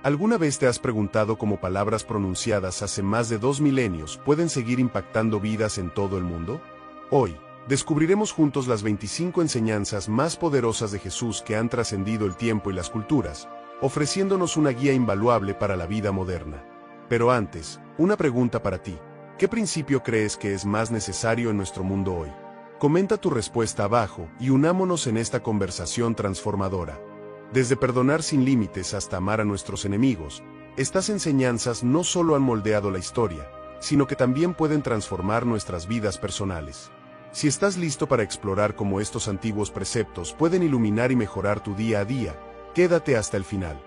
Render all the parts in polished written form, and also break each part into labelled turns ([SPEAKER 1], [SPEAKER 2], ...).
[SPEAKER 1] ¿Alguna vez te has preguntado cómo palabras pronunciadas hace más de 2 milenios pueden seguir impactando vidas en todo el mundo? Hoy, descubriremos juntos las 25 enseñanzas más poderosas de Jesús que han trascendido el tiempo y las culturas, ofreciéndonos una guía invaluable para la vida moderna. Pero antes, una pregunta para ti. ¿Qué principio crees que es más necesario en nuestro mundo hoy? Comenta tu respuesta abajo y unámonos en esta conversación transformadora. Desde perdonar sin límites hasta amar a nuestros enemigos, estas enseñanzas no solo han moldeado la historia, sino que también pueden transformar nuestras vidas personales. Si estás listo para explorar cómo estos antiguos preceptos pueden iluminar y mejorar tu día a día, quédate hasta el final.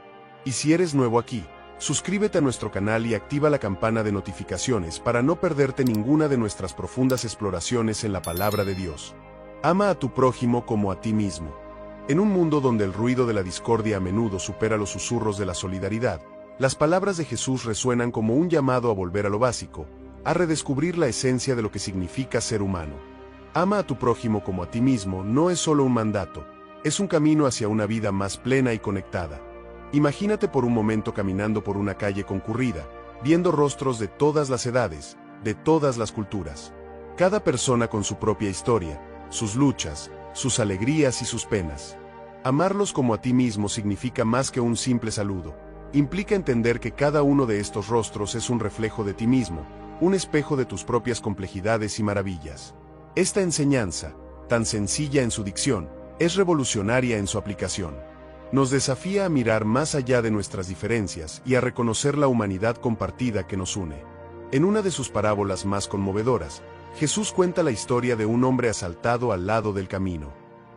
[SPEAKER 1] Y si eres nuevo aquí, suscríbete a nuestro canal y activa la campana de notificaciones para no perderte ninguna de nuestras profundas exploraciones en la palabra de Dios. Ama a tu prójimo como a ti mismo. En un mundo donde el ruido de la discordia a menudo supera los susurros de la solidaridad, las palabras de Jesús resuenan como un llamado a volver a lo básico, a redescubrir la esencia de lo que significa ser humano. Ama a tu prójimo como a ti mismo no es solo un mandato, es un camino hacia una vida más plena y conectada. Imagínate por un momento caminando por una calle concurrida, viendo rostros de todas las edades, de todas las culturas. Cada persona con su propia historia, sus luchas, sus alegrías y sus penas. Amarlos como a ti mismo significa más que un simple saludo. Implica entender que cada uno de estos rostros es un reflejo de ti mismo, un espejo de tus propias complejidades y maravillas. Esta enseñanza, tan sencilla en su dicción, es revolucionaria en su aplicación. Nos desafía a mirar más allá de nuestras diferencias y a reconocer la humanidad compartida que nos une. En una de sus parábolas más conmovedoras, Jesús cuenta la historia de un hombre asaltado al lado del camino.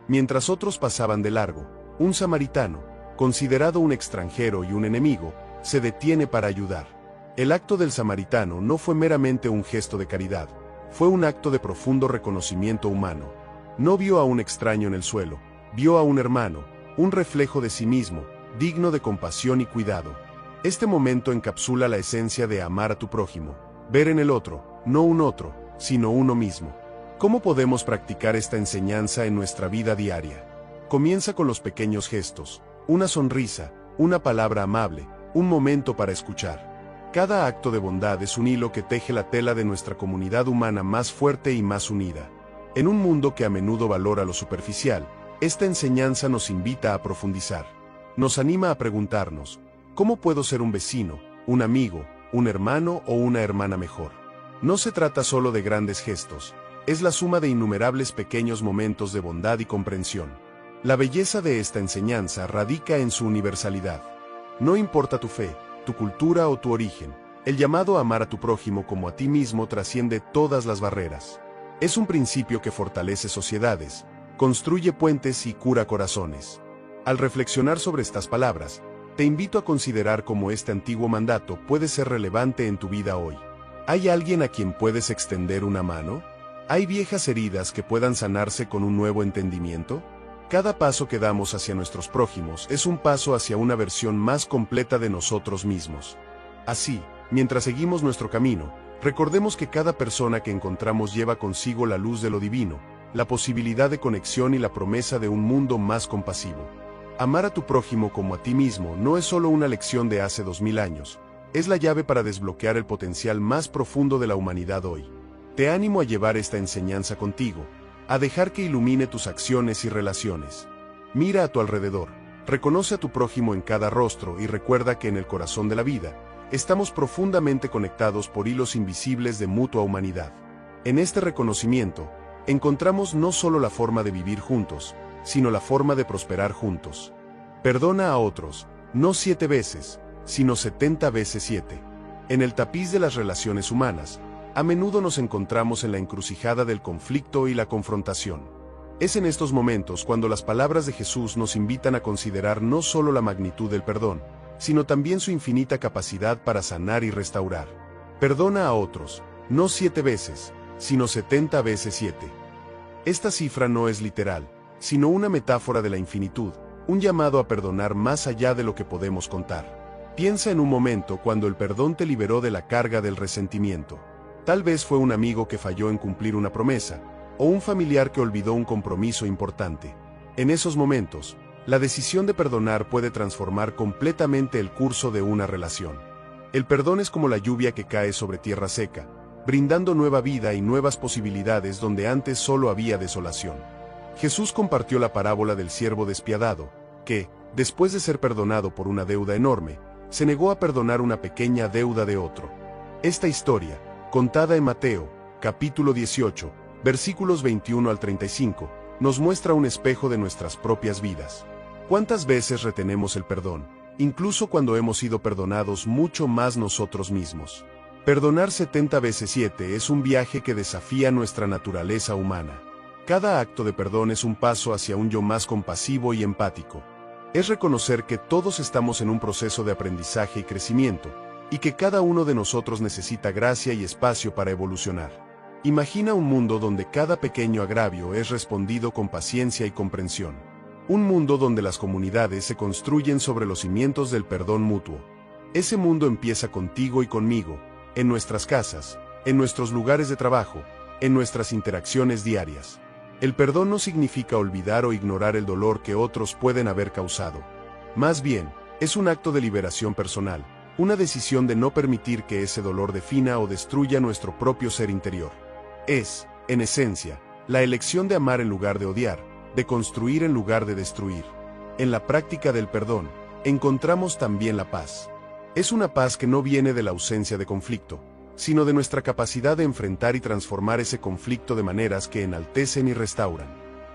[SPEAKER 1] Mientras otros pasaban de largo, un samaritano, considerado un extranjero y un enemigo, se detiene para ayudar. El acto del samaritano no fue meramente un gesto de caridad, fue un acto de profundo reconocimiento humano. No vio a un extraño en el suelo, vio a un hermano, un reflejo de sí mismo, digno de compasión y cuidado. Este momento encapsula la esencia de amar a tu prójimo, ver en el otro, no un otro, sino uno mismo. ¿Cómo podemos practicar esta enseñanza en nuestra vida diaria? Comienza con los pequeños gestos, una sonrisa, una palabra amable, un momento para escuchar. Cada acto de bondad es un hilo que teje la tela de nuestra comunidad humana más fuerte y más unida. En un mundo que a menudo valora lo superficial, esta enseñanza nos invita a profundizar. Nos anima a preguntarnos, ¿cómo puedo ser un vecino, un amigo, un hermano o una hermana mejor? No se trata solo de grandes gestos, es la suma de innumerables pequeños momentos de bondad y comprensión. La belleza de esta enseñanza radica en su universalidad. No importa tu fe, tu cultura o tu origen, el llamado a amar a tu prójimo como a ti mismo trasciende todas las barreras. Es un principio que fortalece sociedades, construye puentes y cura corazones. Al reflexionar sobre estas palabras, te invito a considerar cómo este antiguo mandato puede ser relevante en tu vida hoy. ¿Hay alguien a quien puedes extender una mano? ¿Hay viejas heridas que puedan sanarse con un nuevo entendimiento? Cada paso que damos hacia nuestros prójimos es un paso hacia una versión más completa de nosotros mismos. Así, mientras seguimos nuestro camino, recordemos que cada persona que encontramos lleva consigo la luz de lo divino, la posibilidad de conexión y la promesa de un mundo más compasivo. Amar a tu prójimo como a ti mismo no es solo una lección de hace 2000 años, es la llave para desbloquear el potencial más profundo de la humanidad hoy. Te animo a llevar esta enseñanza contigo, a dejar que ilumine tus acciones y relaciones. Mira a tu alrededor, reconoce a tu prójimo en cada rostro y recuerda que en el corazón de la vida, estamos profundamente conectados por hilos invisibles de mutua humanidad. En este reconocimiento, encontramos no solo la forma de vivir juntos, sino la forma de prosperar juntos. Perdona a otros, no 7 veces, sino 70 veces 7. En el tapiz de las relaciones humanas, a menudo nos encontramos en la encrucijada del conflicto y la confrontación. Es en estos momentos cuando las palabras de Jesús nos invitan a considerar no solo la magnitud del perdón, sino también su infinita capacidad para sanar y restaurar. Perdona a otros, no 7 veces, sino 70 veces 7. Esta cifra no es literal, sino una metáfora de la infinitud, un llamado a perdonar más allá de lo que podemos contar. Piensa en un momento cuando el perdón te liberó de la carga del resentimiento. Tal vez fue un amigo que falló en cumplir una promesa, o un familiar que olvidó un compromiso importante. En esos momentos, La decisión de perdonar puede transformar completamente el curso de una relación. El perdón es como la lluvia que cae sobre tierra seca, brindando nueva vida y nuevas posibilidades donde antes solo había desolación. Jesús compartió la parábola del siervo despiadado, que, después de ser perdonado por una deuda enorme, se negó a perdonar una pequeña deuda de otro. Esta historia, contada en Mateo, capítulo 18, versículos 21 al 35, nos muestra un espejo de nuestras propias vidas. ¿Cuántas veces retenemos el perdón, incluso cuando hemos sido perdonados mucho más nosotros mismos? Perdonar 70 veces 7 es un viaje que desafía nuestra naturaleza humana. Cada acto de perdón es un paso hacia un yo más compasivo y empático. Es reconocer que todos estamos en un proceso de aprendizaje y crecimiento, y que cada uno de nosotros necesita gracia y espacio para evolucionar. Imagina un mundo donde cada pequeño agravio es respondido con paciencia y comprensión. Un mundo donde las comunidades se construyen sobre los cimientos del perdón mutuo. Ese mundo empieza contigo y conmigo, en nuestras casas, en nuestros lugares de trabajo, en nuestras interacciones diarias. El perdón no significa olvidar o ignorar el dolor que otros pueden haber causado. Más bien, es un acto de liberación personal, una decisión de no permitir que ese dolor defina o destruya nuestro propio ser interior. Es, en esencia, la elección de amar en lugar de odiar, de construir en lugar de destruir. En la práctica del perdón, encontramos también la paz. Es una paz que no viene de la ausencia de conflicto, sino de nuestra capacidad de enfrentar y transformar ese conflicto de maneras que enaltecen y restauran.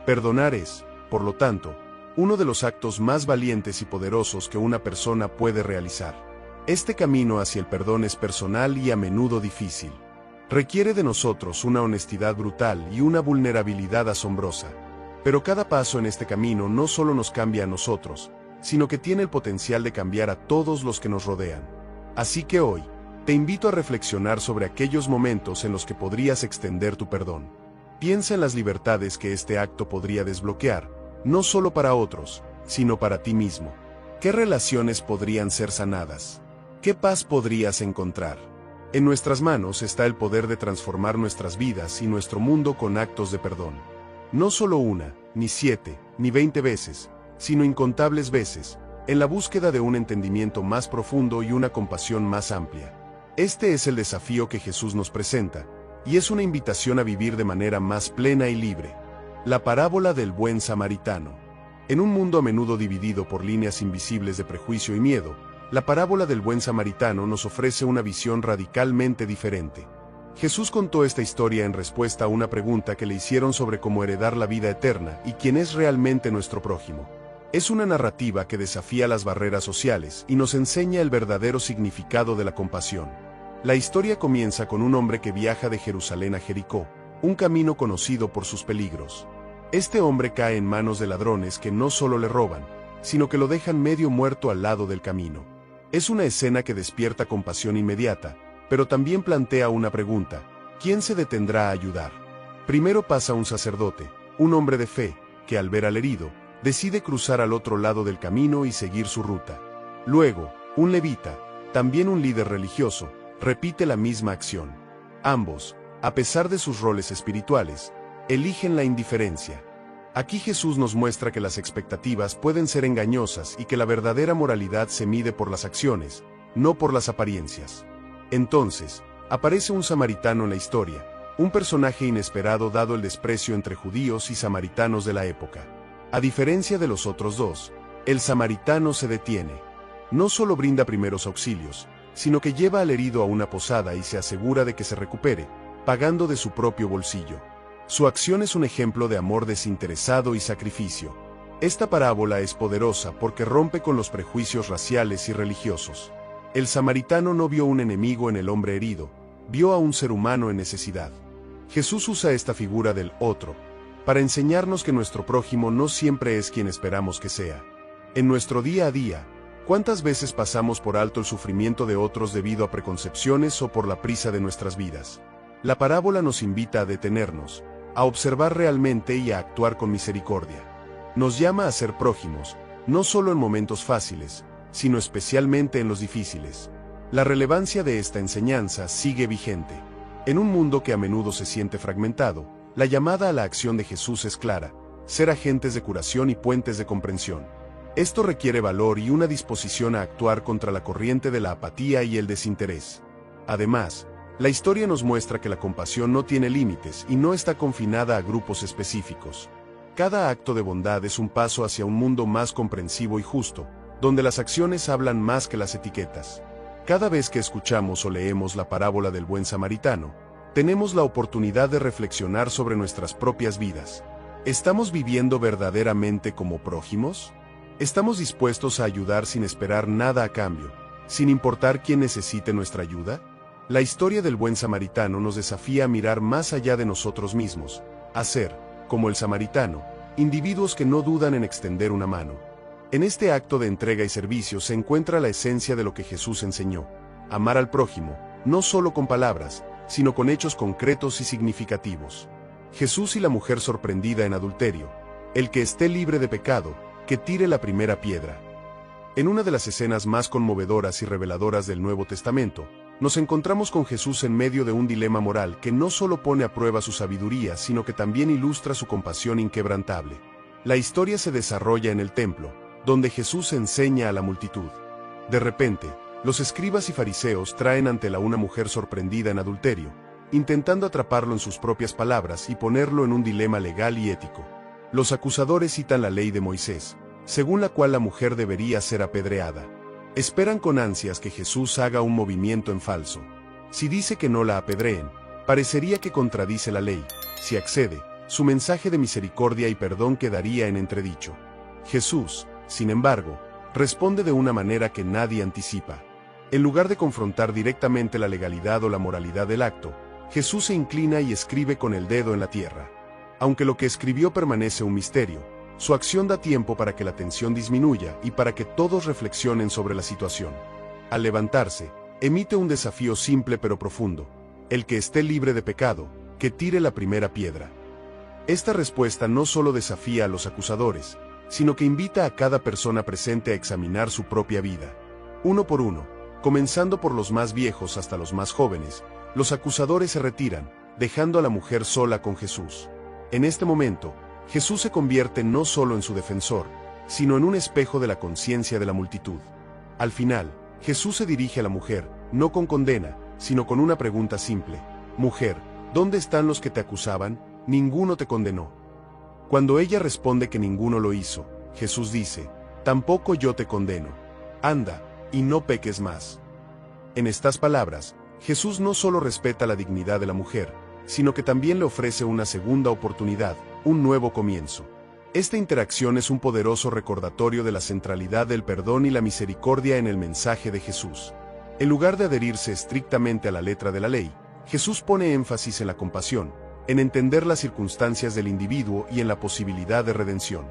[SPEAKER 1] Perdonar es, por lo tanto, uno de los actos más valientes y poderosos que una persona puede realizar. Este camino hacia el perdón es personal y a menudo difícil. Requiere de nosotros una honestidad brutal y una vulnerabilidad asombrosa. Pero cada paso en este camino no solo nos cambia a nosotros, sino que tiene el potencial de cambiar a todos los que nos rodean. Así que hoy, te invito a reflexionar sobre aquellos momentos en los que podrías extender tu perdón. Piensa en las libertades que este acto podría desbloquear, no solo para otros, sino para ti mismo. ¿Qué relaciones podrían ser sanadas? ¿Qué paz podrías encontrar? En nuestras manos está el poder de transformar nuestras vidas y nuestro mundo con actos de perdón. No solo una, ni 7, ni 20 veces, sino incontables veces, en la búsqueda de un entendimiento más profundo y una compasión más amplia. Este es el desafío que Jesús nos presenta, y es una invitación a vivir de manera más plena y libre. La parábola del buen samaritano. En un mundo a menudo dividido por líneas invisibles de prejuicio y miedo, la parábola del buen samaritano nos ofrece una visión radicalmente diferente. Jesús contó esta historia en respuesta a una pregunta que le hicieron sobre cómo heredar la vida eterna y quién es realmente nuestro prójimo. Es una narrativa que desafía las barreras sociales y nos enseña el verdadero significado de la compasión. La historia comienza con un hombre que viaja de Jerusalén a Jericó, un camino conocido por sus peligros. Este hombre cae en manos de ladrones que no solo le roban, sino que lo dejan medio muerto al lado del camino. Es una escena que despierta compasión inmediata, pero también plantea una pregunta: ¿quién se detendrá a ayudar? Primero pasa un sacerdote, un hombre de fe, que al ver al herido, decide cruzar al otro lado del camino y seguir su ruta. Luego, un levita, también un líder religioso, repite la misma acción. Ambos, a pesar de sus roles espirituales, eligen la indiferencia. Aquí Jesús nos muestra que las expectativas pueden ser engañosas y que la verdadera moralidad se mide por las acciones, no por las apariencias. Entonces, aparece un samaritano en la historia, un personaje inesperado dado el desprecio entre judíos y samaritanos de la época. A diferencia de los otros dos, el samaritano se detiene. No solo brinda primeros auxilios, sino que lleva al herido a una posada y se asegura de que se recupere, pagando de su propio bolsillo. Su acción es un ejemplo de amor desinteresado y sacrificio. Esta parábola es poderosa porque rompe con los prejuicios raciales y religiosos. El samaritano no vio un enemigo en el hombre herido, vio a un ser humano en necesidad. Jesús usa esta figura del otro para enseñarnos que nuestro prójimo no siempre es quien esperamos que sea. En nuestro día a día, ¿cuántas veces pasamos por alto el sufrimiento de otros debido a preconcepciones o por la prisa de nuestras vidas? La parábola nos invita a detenernos, a observar realmente y a actuar con misericordia. Nos llama a ser prójimos, no solo en momentos fáciles, sino especialmente en los difíciles. La relevancia de esta enseñanza sigue vigente. En un mundo que a menudo se siente fragmentado, la llamada a la acción de Jesús es clara: ser agentes de curación y puentes de comprensión. Esto requiere valor y una disposición a actuar contra la corriente de la apatía y el desinterés. Además, la historia nos muestra que la compasión no tiene límites y no está confinada a grupos específicos. Cada acto de bondad es un paso hacia un mundo más comprensivo y justo, donde las acciones hablan más que las etiquetas. Cada vez que escuchamos o leemos la parábola del buen samaritano, tenemos la oportunidad de reflexionar sobre nuestras propias vidas. ¿Estamos viviendo verdaderamente como prójimos? ¿Estamos dispuestos a ayudar sin esperar nada a cambio, sin importar quién necesite nuestra ayuda? La historia del buen samaritano nos desafía a mirar más allá de nosotros mismos, a ser, como el samaritano, individuos que no dudan en extender una mano. En este acto de entrega y servicio se encuentra la esencia de lo que Jesús enseñó: amar al prójimo, no solo con palabras, sino con hechos concretos y significativos. Jesús y la mujer sorprendida en adulterio: el que esté libre de pecado, que tire la primera piedra. En una de las escenas más conmovedoras y reveladoras del Nuevo Testamento, nos encontramos con Jesús en medio de un dilema moral que no solo pone a prueba su sabiduría, sino que también ilustra su compasión inquebrantable. La historia se desarrolla en el templo, donde Jesús enseña a la multitud. De repente, los escribas y fariseos traen ante él a una mujer sorprendida en adulterio, intentando atraparlo en sus propias palabras y ponerlo en un dilema legal y ético. Los acusadores citan la ley de Moisés, según la cual la mujer debería ser apedreada. Esperan con ansias que Jesús haga un movimiento en falso. Si dice que no la apedreen, parecería que contradice la ley. Si accede, su mensaje de misericordia y perdón quedaría en entredicho. Jesús, sin embargo, responde de una manera que nadie anticipa. En lugar de confrontar directamente la legalidad o la moralidad del acto, Jesús se inclina y escribe con el dedo en la tierra. Aunque lo que escribió permanece un misterio, su acción da tiempo para que la tensión disminuya y para que todos reflexionen sobre la situación. Al levantarse, emite un desafío simple pero profundo: el que esté libre de pecado, que tire la primera piedra. Esta respuesta no solo desafía a los acusadores, sino que invita a cada persona presente a examinar su propia vida. Uno por uno, comenzando por los más viejos hasta los más jóvenes, los acusadores se retiran, dejando a la mujer sola con Jesús. En este momento, Jesús se convierte no solo en su defensor, sino en un espejo de la conciencia de la multitud. Al final, Jesús se dirige a la mujer, no con condena, sino con una pregunta simple: mujer, ¿dónde están los que te acusaban? Ninguno te condenó. Cuando ella responde que ninguno lo hizo, Jesús dice: tampoco yo te condeno. Anda, y no peques más. En estas palabras, Jesús no solo respeta la dignidad de la mujer, sino que también le ofrece una segunda oportunidad, un nuevo comienzo. Esta interacción es un poderoso recordatorio de la centralidad del perdón y la misericordia en el mensaje de Jesús. En lugar de adherirse estrictamente a la letra de la ley, Jesús pone énfasis en la compasión, en entender las circunstancias del individuo y en la posibilidad de redención.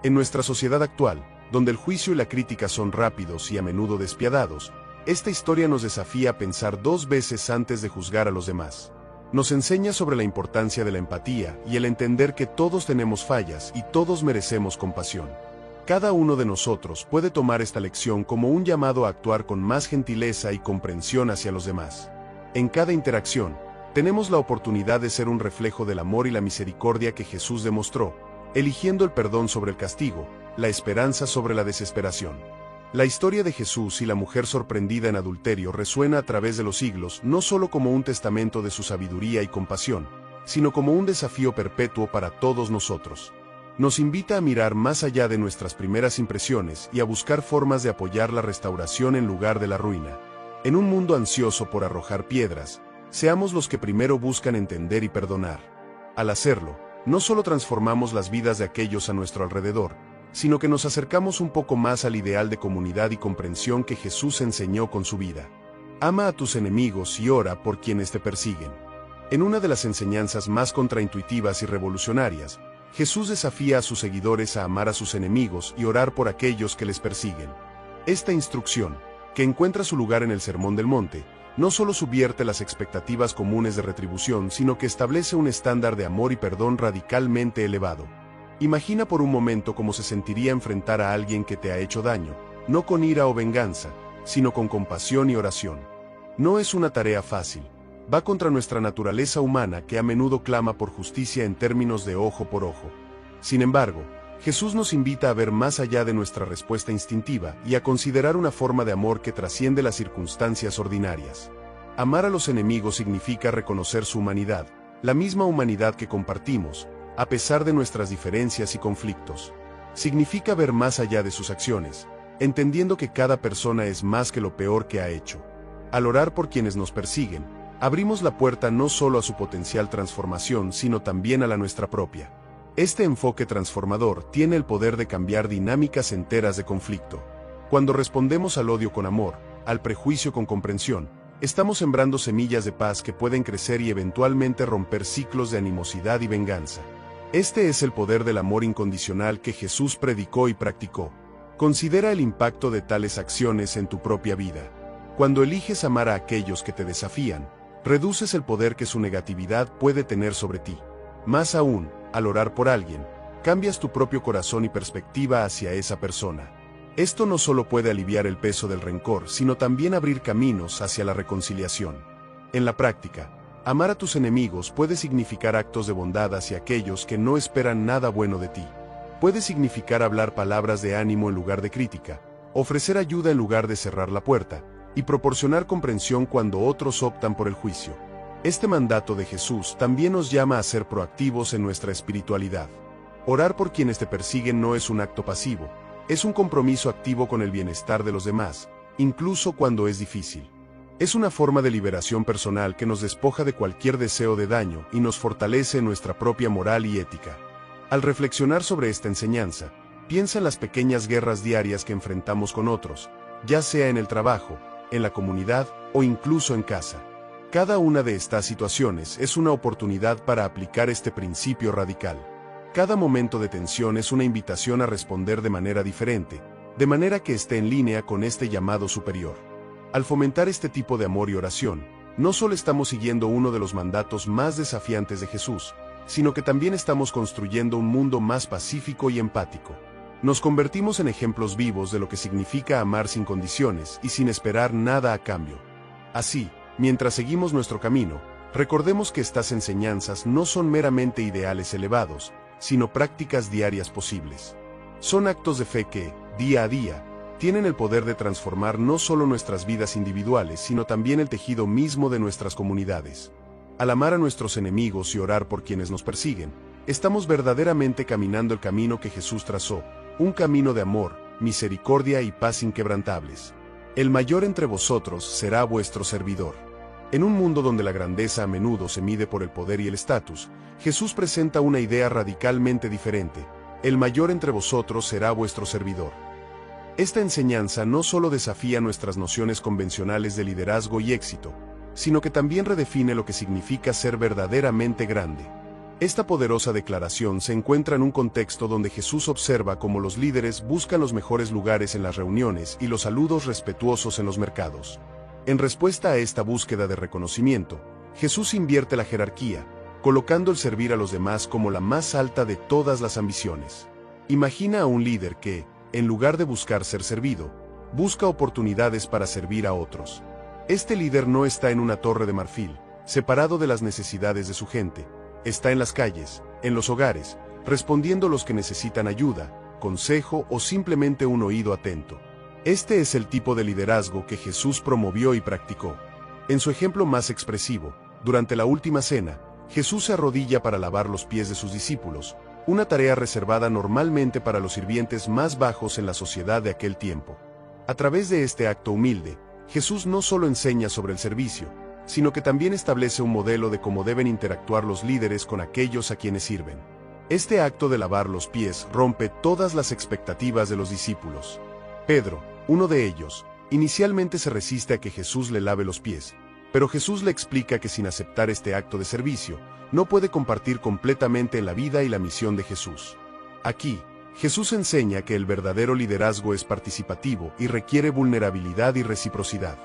[SPEAKER 1] En nuestra sociedad actual, donde el juicio y la crítica son rápidos y a menudo despiadados, esta historia nos desafía a pensar dos veces antes de juzgar a los demás. Nos enseña sobre la importancia de la empatía y el entender que todos tenemos fallas y todos merecemos compasión. Cada uno de nosotros puede tomar esta lección como un llamado a actuar con más gentileza y comprensión hacia los demás. En cada interacción, tenemos la oportunidad de ser un reflejo del amor y la misericordia que Jesús demostró, eligiendo el perdón sobre el castigo, la esperanza sobre la desesperación. La historia de Jesús y la mujer sorprendida en adulterio resuena a través de los siglos no solo como un testamento de su sabiduría y compasión, sino como un desafío perpetuo para todos nosotros. Nos invita a mirar más allá de nuestras primeras impresiones y a buscar formas de apoyar la restauración en lugar de la ruina. En un mundo ansioso por arrojar piedras, seamos los que primero buscan entender y perdonar. Al hacerlo, no solo transformamos las vidas de aquellos a nuestro alrededor, sino que nos acercamos un poco más al ideal de comunidad y comprensión que Jesús enseñó con su vida. Ama a tus enemigos y ora por quienes te persiguen. En una de las enseñanzas más contraintuitivas y revolucionarias, Jesús desafía a sus seguidores a amar a sus enemigos y orar por aquellos que les persiguen. Esta instrucción, que encuentra su lugar en el Sermón del Monte, no solo subvierte las expectativas comunes de retribución, sino que establece un estándar de amor y perdón radicalmente elevado. Imagina por un momento cómo se sentiría enfrentar a alguien que te ha hecho daño, no con ira o venganza, sino con compasión y oración. No es una tarea fácil. Va contra nuestra naturaleza humana que a menudo clama por justicia en términos de ojo por ojo. Sin embargo, Jesús nos invita a ver más allá de nuestra respuesta instintiva y a considerar una forma de amor que trasciende las circunstancias ordinarias. Amar a los enemigos significa reconocer su humanidad, la misma humanidad que compartimos, a pesar de nuestras diferencias y conflictos. Significa ver más allá de sus acciones, entendiendo que cada persona es más que lo peor que ha hecho. Al orar por quienes nos persiguen, abrimos la puerta no solo a su potencial transformación, sino también a la nuestra propia. Este enfoque transformador tiene el poder de cambiar dinámicas enteras de conflicto. Cuando respondemos al odio con amor, al prejuicio con comprensión, estamos sembrando semillas de paz que pueden crecer y eventualmente romper ciclos de animosidad y venganza. Este es el poder del amor incondicional que Jesús predicó y practicó. Considera el impacto de tales acciones en tu propia vida. Cuando eliges amar a aquellos que te desafían, reduces el poder que su negatividad puede tener sobre ti. Más aún, al orar por alguien, cambias tu propio corazón y perspectiva hacia esa persona. Esto no solo puede aliviar el peso del rencor, sino también abrir caminos hacia la reconciliación. En la práctica, amar a tus enemigos puede significar actos de bondad hacia aquellos que no esperan nada bueno de ti. Puede significar hablar palabras de ánimo en lugar de crítica, ofrecer ayuda en lugar de cerrar la puerta, y proporcionar comprensión cuando otros optan por el juicio. Este mandato de Jesús también nos llama a ser proactivos en nuestra espiritualidad. Orar por quienes te persiguen no es un acto pasivo, es un compromiso activo con el bienestar de los demás, incluso cuando es difícil. Es una forma de liberación personal que nos despoja de cualquier deseo de daño y nos fortalece en nuestra propia moral y ética. Al reflexionar sobre esta enseñanza, piensa en las pequeñas guerras diarias que enfrentamos con otros, ya sea en el trabajo, en la comunidad o incluso en casa. Cada una de estas situaciones es una oportunidad para aplicar este principio radical. Cada momento de tensión es una invitación a responder de manera diferente, de manera que esté en línea con este llamado superior. Al fomentar este tipo de amor y oración, no solo estamos siguiendo uno de los mandatos más desafiantes de Jesús, sino que también estamos construyendo un mundo más pacífico y empático. Nos convertimos en ejemplos vivos de lo que significa amar sin condiciones y sin esperar nada a cambio. Así, mientras seguimos nuestro camino, recordemos que estas enseñanzas no son meramente ideales elevados, sino prácticas diarias posibles. Son actos de fe que, día a día, tienen el poder de transformar no solo nuestras vidas individuales, sino también el tejido mismo de nuestras comunidades. Al amar a nuestros enemigos y orar por quienes nos persiguen, estamos verdaderamente caminando el camino que Jesús trazó, un camino de amor, misericordia y paz inquebrantables. El mayor entre vosotros será vuestro servidor. En un mundo donde la grandeza a menudo se mide por el poder y el estatus, Jesús presenta una idea radicalmente diferente: el mayor entre vosotros será vuestro servidor. Esta enseñanza no solo desafía nuestras nociones convencionales de liderazgo y éxito, sino que también redefine lo que significa ser verdaderamente grande. Esta poderosa declaración se encuentra en un contexto donde Jesús observa cómo los líderes buscan los mejores lugares en las reuniones y los saludos respetuosos en los mercados. En respuesta a esta búsqueda de reconocimiento, Jesús invierte la jerarquía, colocando el servir a los demás como la más alta de todas las ambiciones. Imagina a un líder que, en lugar de buscar ser servido, busca oportunidades para servir a otros. Este líder no está en una torre de marfil, separado de las necesidades de su gente. Está en las calles, en los hogares, respondiendo a los que necesitan ayuda, consejo o simplemente un oído atento. Este es el tipo de liderazgo que Jesús promovió y practicó. En su ejemplo más expresivo, durante la última cena, Jesús se arrodilla para lavar los pies de sus discípulos, una tarea reservada normalmente para los sirvientes más bajos en la sociedad de aquel tiempo. A través de este acto humilde, Jesús no solo enseña sobre el servicio, sino que también establece un modelo de cómo deben interactuar los líderes con aquellos a quienes sirven. Este acto de lavar los pies rompe todas las expectativas de los discípulos. Pedro, uno de ellos, inicialmente se resiste a que Jesús le lave los pies, pero Jesús le explica que sin aceptar este acto de servicio, no puede compartir completamente en la vida y la misión de Jesús. Aquí, Jesús enseña que el verdadero liderazgo es participativo y requiere vulnerabilidad y reciprocidad.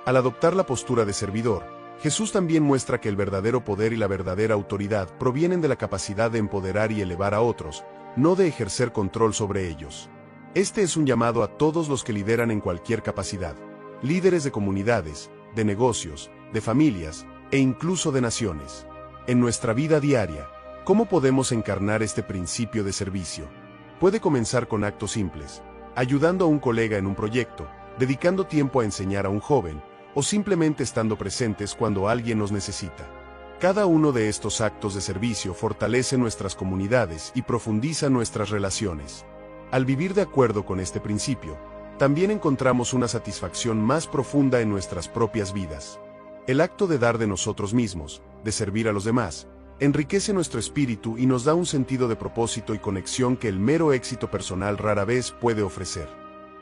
[SPEAKER 1] Al adoptar la postura de servidor, Jesús también muestra que el verdadero poder y la verdadera autoridad provienen de la capacidad de empoderar y elevar a otros, no de ejercer control sobre ellos. Este es un llamado a todos los que lideran en cualquier capacidad: líderes de comunidades, de negocios, de familias, e incluso de naciones. En nuestra vida diaria, ¿Cómo podemos encarnar este principio de servicio? Puede comenzar con actos simples, ayudando a un colega en un proyecto, dedicando tiempo a enseñar a un joven, o simplemente estando presentes cuando alguien nos necesita. Cada uno de estos actos de servicio fortalece nuestras comunidades y profundiza nuestras relaciones. Al vivir de acuerdo con este principio, también encontramos una satisfacción más profunda en nuestras propias vidas. El acto de dar de nosotros mismos, de servir a los demás, enriquece nuestro espíritu y nos da un sentido de propósito y conexión que el mero éxito personal rara vez puede ofrecer.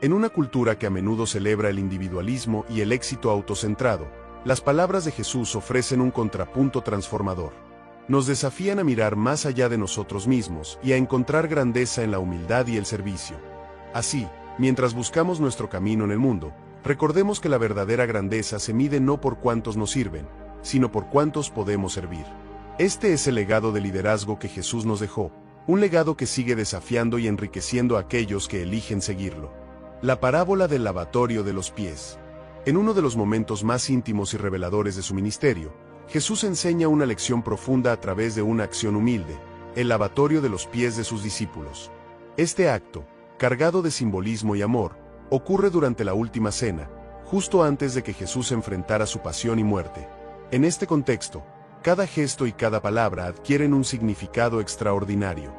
[SPEAKER 1] En una cultura que a menudo celebra el individualismo y el éxito autocentrado, las palabras de Jesús ofrecen un contrapunto transformador. Nos desafían a mirar más allá de nosotros mismos y a encontrar grandeza en la humildad y el servicio. Así, mientras buscamos nuestro camino en el mundo, recordemos que la verdadera grandeza se mide no por cuántos nos sirven, sino por cuántos podemos servir. Este es el legado de liderazgo que Jesús nos dejó, un legado que sigue desafiando y enriqueciendo a aquellos que eligen seguirlo. La parábola del lavatorio de los pies. En uno de los momentos más íntimos y reveladores de su ministerio, Jesús enseña una lección profunda a través de una acción humilde, el lavatorio de los pies de sus discípulos. Este acto, cargado de simbolismo y amor, ocurre durante la última cena, justo antes de que Jesús enfrentara su pasión y muerte. En este contexto, cada gesto y cada palabra adquieren un significado extraordinario.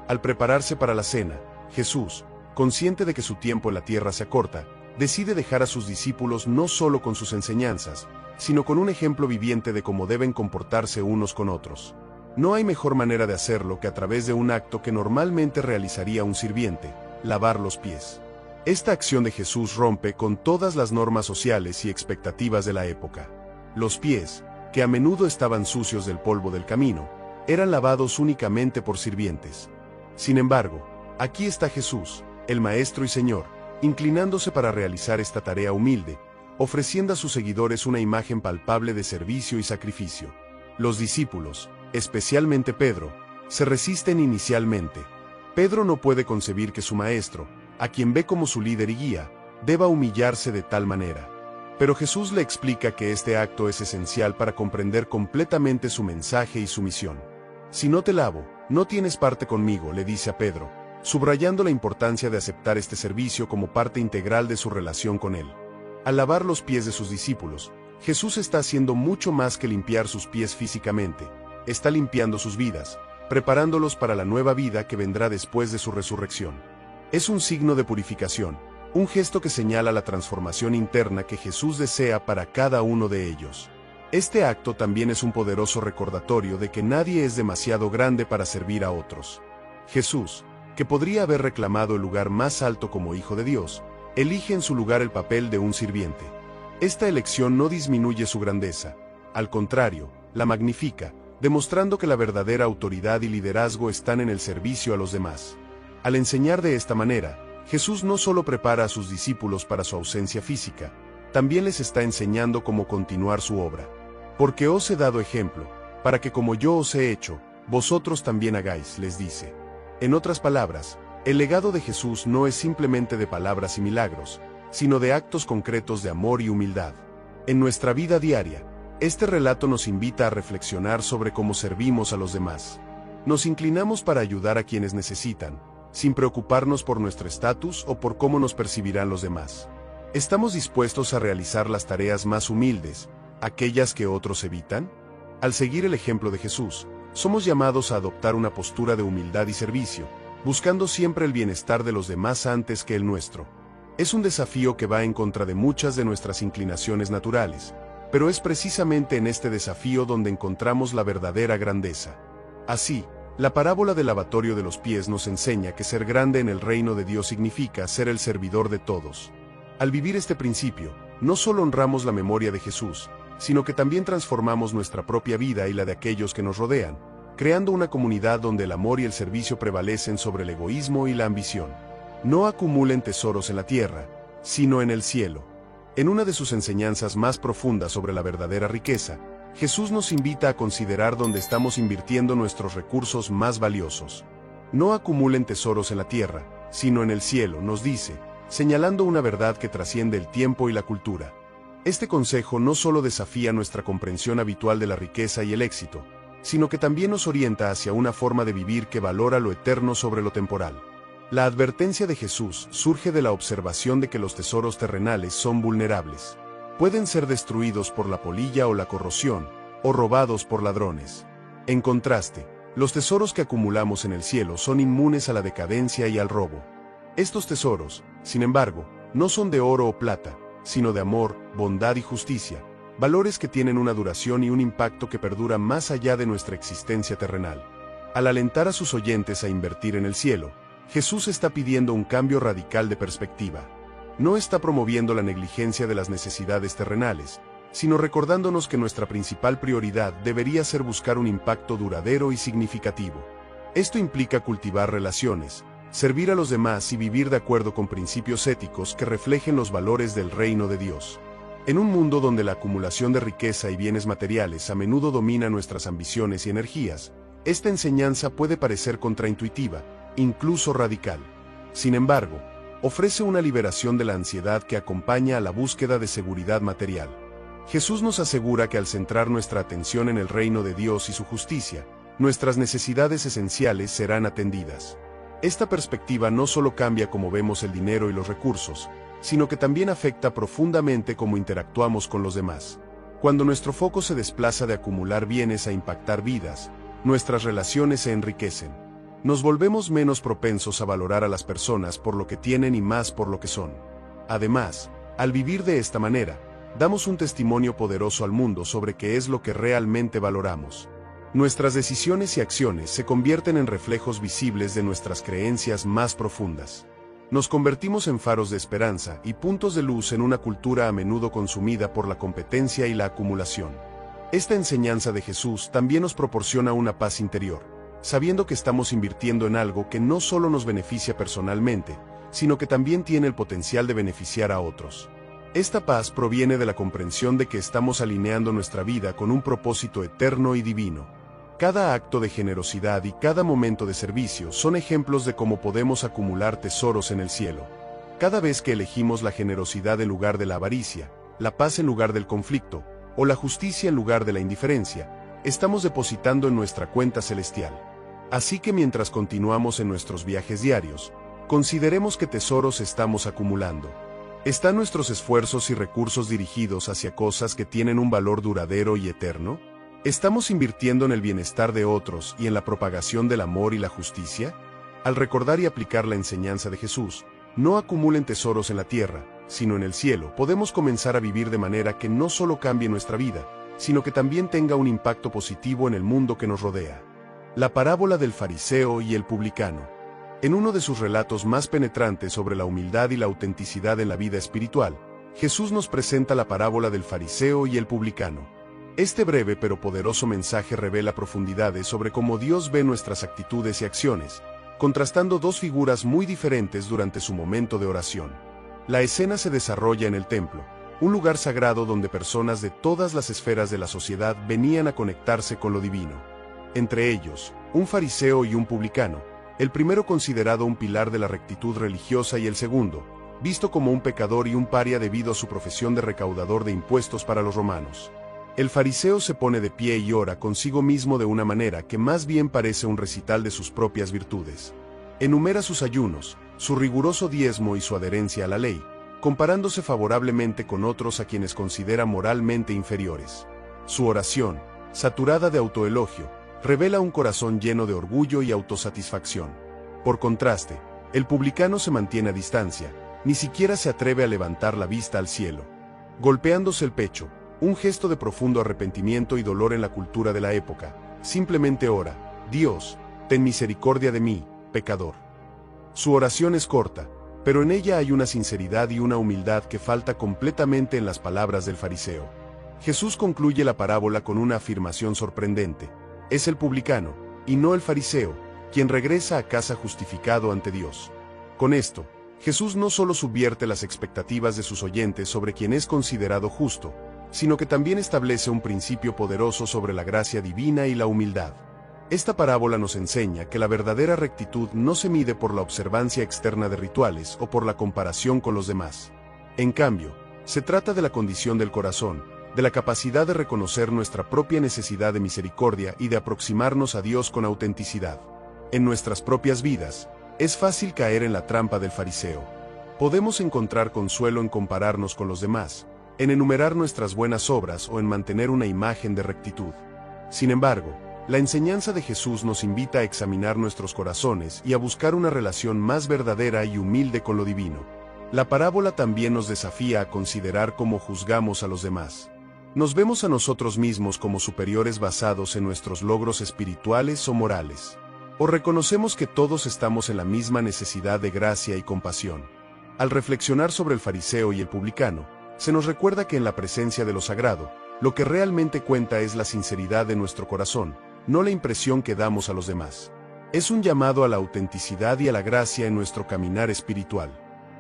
[SPEAKER 1] Al prepararse para la cena, Jesús, consciente de que su tiempo en la tierra se acorta, decide dejar a sus discípulos no solo con sus enseñanzas, sino con un ejemplo viviente de cómo deben comportarse unos con otros. No hay mejor manera de hacerlo que a través de un acto que normalmente realizaría un sirviente, lavar los pies. Esta acción de Jesús rompe con todas las normas sociales y expectativas de la época. Los pies, que a menudo estaban sucios del polvo del camino, eran lavados únicamente por sirvientes. Sin embargo, aquí está Jesús, el Maestro y Señor, inclinándose para realizar esta tarea humilde, ofreciendo a sus seguidores una imagen palpable de servicio y sacrificio. Los discípulos, especialmente Pedro, se resisten inicialmente. Pedro no puede concebir que su Maestro, a quien ve como su líder y guía, deba humillarse de tal manera. Pero Jesús le explica que este acto es esencial para comprender completamente su mensaje y su misión. Si no te lavo, no tienes parte conmigo, le dice a Pedro, subrayando la importancia de aceptar este servicio como parte integral de su relación con él. Al lavar los pies de sus discípulos, Jesús está haciendo mucho más que limpiar sus pies físicamente, está limpiando sus vidas, preparándolos para la nueva vida que vendrá después de su resurrección. Es un signo de purificación, un gesto que señala la transformación interna que Jesús desea para cada uno de ellos. Este acto también es un poderoso recordatorio de que nadie es demasiado grande para servir a otros. Jesús, que podría haber reclamado el lugar más alto como Hijo de Dios, elige en su lugar el papel de un sirviente. Esta elección no disminuye su grandeza, al contrario, la magnifica, demostrando que la verdadera autoridad y liderazgo están en el servicio a los demás. Al enseñar de esta manera, Jesús no solo prepara a sus discípulos para su ausencia física, también les está enseñando cómo continuar su obra. Porque os he dado ejemplo, para que como yo os he hecho, vosotros también hagáis, les dice. En otras palabras, el legado de Jesús no es simplemente de palabras y milagros, sino de actos concretos de amor y humildad. En nuestra vida diaria, este relato nos invita a reflexionar sobre cómo servimos a los demás. Nos inclinamos para ayudar a quienes necesitan, sin preocuparnos por nuestro estatus o por cómo nos percibirán los demás. ¿Estamos dispuestos a realizar las tareas más humildes, aquellas que otros evitan? Al seguir el ejemplo de Jesús, somos llamados a adoptar una postura de humildad y servicio, buscando siempre el bienestar de los demás antes que el nuestro. Es un desafío que va en contra de muchas de nuestras inclinaciones naturales, pero es precisamente en este desafío donde encontramos la verdadera grandeza. Así, la parábola del lavatorio de los pies nos enseña que ser grande en el reino de Dios significa ser el servidor de todos. Al vivir este principio, no solo honramos la memoria de Jesús, sino que también transformamos nuestra propia vida y la de aquellos que nos rodean, creando una comunidad donde el amor y el servicio prevalecen sobre el egoísmo y la ambición. No acumulen tesoros en la tierra, sino en el cielo. En una de sus enseñanzas más profundas sobre la verdadera riqueza, Jesús nos invita a considerar dónde estamos invirtiendo nuestros recursos más valiosos. No acumulen tesoros en la tierra, sino en el cielo, nos dice, señalando una verdad que trasciende el tiempo y la cultura. Este consejo no solo desafía nuestra comprensión habitual de la riqueza y el éxito, sino que también nos orienta hacia una forma de vivir que valora lo eterno sobre lo temporal. La advertencia de Jesús surge de la observación de que los tesoros terrenales son vulnerables. Pueden ser destruidos por la polilla o la corrosión, o robados por ladrones. En contraste, los tesoros que acumulamos en el cielo son inmunes a la decadencia y al robo. Estos tesoros, sin embargo, no son de oro o plata, sino de amor, bondad y justicia, valores que tienen una duración y un impacto que perdura más allá de nuestra existencia terrenal. Al alentar a sus oyentes a invertir en el cielo, Jesús está pidiendo un cambio radical de perspectiva. No está promoviendo la negligencia de las necesidades terrenales, sino recordándonos que nuestra principal prioridad debería ser buscar un impacto duradero y significativo. Esto implica cultivar relaciones, servir a los demás y vivir de acuerdo con principios éticos que reflejen los valores del reino de Dios. En un mundo donde la acumulación de riqueza y bienes materiales a menudo domina nuestras ambiciones y energías, esta enseñanza puede parecer contraintuitiva, incluso radical. Sin embargo, ofrece una liberación de la ansiedad que acompaña a la búsqueda de seguridad material. Jesús nos asegura que al centrar nuestra atención en el reino de Dios y su justicia, nuestras necesidades esenciales serán atendidas. Esta perspectiva no solo cambia cómo vemos el dinero y los recursos, sino que también afecta profundamente cómo interactuamos con los demás. Cuando nuestro foco se desplaza de acumular bienes a impactar vidas, nuestras relaciones se enriquecen. Nos volvemos menos propensos a valorar a las personas por lo que tienen y más por lo que son. Además, al vivir de esta manera, damos un testimonio poderoso al mundo sobre qué es lo que realmente valoramos. Nuestras decisiones y acciones se convierten en reflejos visibles de nuestras creencias más profundas. Nos convertimos en faros de esperanza y puntos de luz en una cultura a menudo consumida por la competencia y la acumulación. Esta enseñanza de Jesús también nos proporciona una paz interior, sabiendo que estamos invirtiendo en algo que no solo nos beneficia personalmente, sino que también tiene el potencial de beneficiar a otros. Esta paz proviene de la comprensión de que estamos alineando nuestra vida con un propósito eterno y divino. Cada acto de generosidad y cada momento de servicio son ejemplos de cómo podemos acumular tesoros en el cielo. Cada vez que elegimos la generosidad en lugar de la avaricia, la paz en lugar del conflicto, o la justicia en lugar de la indiferencia, estamos depositando en nuestra cuenta celestial. Así que mientras continuamos en nuestros viajes diarios, consideremos qué tesoros estamos acumulando. ¿Están nuestros esfuerzos y recursos dirigidos hacia cosas que tienen un valor duradero y eterno? ¿Estamos invirtiendo en el bienestar de otros y en la propagación del amor y la justicia? Al recordar y aplicar la enseñanza de Jesús, no acumulen tesoros en la tierra, sino en el cielo, podemos comenzar a vivir de manera que no solo cambie nuestra vida, sino que también tenga un impacto positivo en el mundo que nos rodea. La parábola del fariseo y el publicano. En uno de sus relatos más penetrantes sobre la humildad y la autenticidad en la vida espiritual, Jesús nos presenta la parábola del fariseo y el publicano. Este breve pero poderoso mensaje revela profundidades sobre cómo Dios ve nuestras actitudes y acciones, contrastando dos figuras muy diferentes durante su momento de oración. La escena se desarrolla en el templo, un lugar sagrado donde personas de todas las esferas de la sociedad venían a conectarse con lo divino. Entre ellos, un fariseo y un publicano, el primero considerado un pilar de la rectitud religiosa y el segundo, visto como un pecador y un paria debido a su profesión de recaudador de impuestos para los romanos. El fariseo se pone de pie y ora consigo mismo de una manera que más bien parece un recital de sus propias virtudes. Enumera sus ayunos, su riguroso diezmo y su adherencia a la ley, comparándose favorablemente con otros a quienes considera moralmente inferiores. Su oración, saturada de autoelogio, revela un corazón lleno de orgullo y autosatisfacción. Por contraste, el publicano se mantiene a distancia, ni siquiera se atreve a levantar la vista al cielo. Golpeándose el pecho, un gesto de profundo arrepentimiento y dolor en la cultura de la época, simplemente ora: Dios, ten misericordia de mí, pecador. Su oración es corta, pero en ella hay una sinceridad y una humildad que falta completamente en las palabras del fariseo. Jesús concluye la parábola con una afirmación sorprendente: es el publicano, y no el fariseo, quien regresa a casa justificado ante Dios. Con esto, Jesús no solo subvierte las expectativas de sus oyentes sobre quien es considerado justo, sino que también establece un principio poderoso sobre la gracia divina y la humildad. Esta parábola nos enseña que la verdadera rectitud no se mide por la observancia externa de rituales o por la comparación con los demás. En cambio, se trata de la condición del corazón, de la capacidad de reconocer nuestra propia necesidad de misericordia y de aproximarnos a Dios con autenticidad. En nuestras propias vidas, es fácil caer en la trampa del fariseo. Podemos encontrar consuelo en compararnos con los demás, en enumerar nuestras buenas obras o en mantener una imagen de rectitud. Sin embargo, la enseñanza de Jesús nos invita a examinar nuestros corazones y a buscar una relación más verdadera y humilde con lo divino. La parábola también nos desafía a considerar cómo juzgamos a los demás. Nos vemos a nosotros mismos como superiores basados en nuestros logros espirituales o morales. O reconocemos que todos estamos en la misma necesidad de gracia y compasión. Al reflexionar sobre el fariseo y el publicano, se nos recuerda que en la presencia de lo sagrado, lo que realmente cuenta es la sinceridad de nuestro corazón, no la impresión que damos a los demás. Es un llamado a la autenticidad y a la gracia en nuestro caminar espiritual.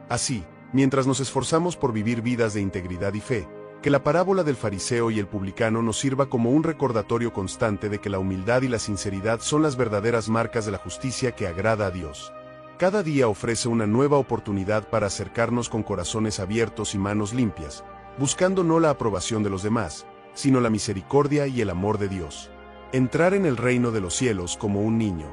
[SPEAKER 1] Así, mientras nos esforzamos por vivir vidas de integridad y fe, que la parábola del fariseo y el publicano nos sirva como un recordatorio constante de que la humildad y la sinceridad son las verdaderas marcas de la justicia que agrada a Dios. Cada día ofrece una nueva oportunidad para acercarnos con corazones abiertos y manos limpias, buscando no la aprobación de los demás, sino la misericordia y el amor de Dios. Entrar en el reino de los cielos como un niño.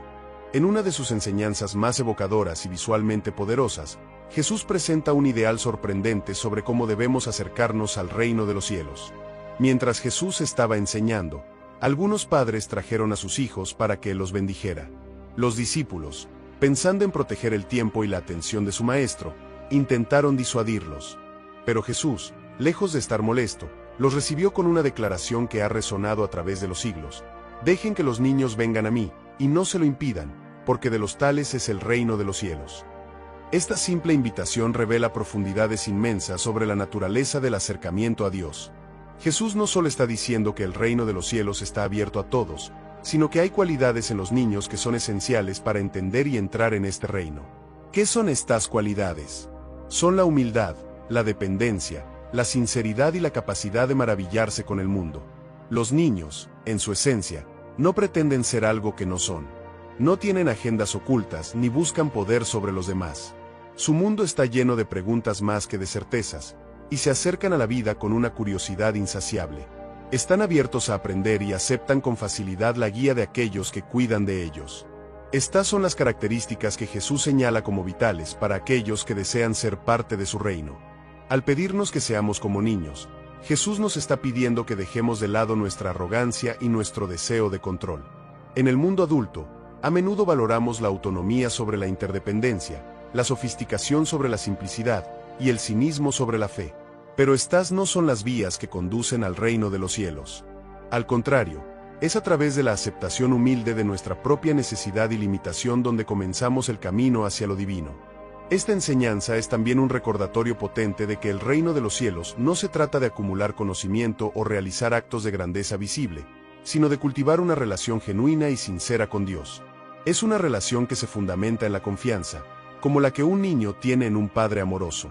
[SPEAKER 1] En una de sus enseñanzas más evocadoras y visualmente poderosas, Jesús presenta un ideal sorprendente sobre cómo debemos acercarnos al reino de los cielos. Mientras Jesús estaba enseñando, algunos padres trajeron a sus hijos para que Él los bendijera. Los discípulos, pensando en proteger el tiempo y la atención de su maestro, intentaron disuadirlos. Pero Jesús, lejos de estar molesto, los recibió con una declaración que ha resonado a través de los siglos: dejen que los niños vengan a mí, y no se lo impidan, porque de los tales es el reino de los cielos. Esta simple invitación revela profundidades inmensas sobre la naturaleza del acercamiento a Dios. Jesús no solo está diciendo que el reino de los cielos está abierto a todos, sino que hay cualidades en los niños que son esenciales para entender y entrar en este reino. ¿Qué son estas cualidades? Son la humildad, la dependencia, la sinceridad y la capacidad de maravillarse con el mundo. Los niños, en su esencia, no pretenden ser algo que no son. No tienen agendas ocultas ni buscan poder sobre los demás. Su mundo está lleno de preguntas más que de certezas, y se acercan a la vida con una curiosidad insaciable. Están abiertos a aprender y aceptan con facilidad la guía de aquellos que cuidan de ellos. Estas son las características que Jesús señala como vitales para aquellos que desean ser parte de su reino. Al pedirnos que seamos como niños, Jesús nos está pidiendo que dejemos de lado nuestra arrogancia y nuestro deseo de control. En el mundo adulto, a menudo valoramos la autonomía sobre la interdependencia, la sofisticación sobre la simplicidad, y el cinismo sobre la fe. Pero estas no son las vías que conducen al reino de los cielos. Al contrario, es a través de la aceptación humilde de nuestra propia necesidad y limitación donde comenzamos el camino hacia lo divino. Esta enseñanza es también un recordatorio potente de que el reino de los cielos no se trata de acumular conocimiento o realizar actos de grandeza visible, sino de cultivar una relación genuina y sincera con Dios. Es una relación que se fundamenta en la confianza, como la que un niño tiene en un padre amoroso.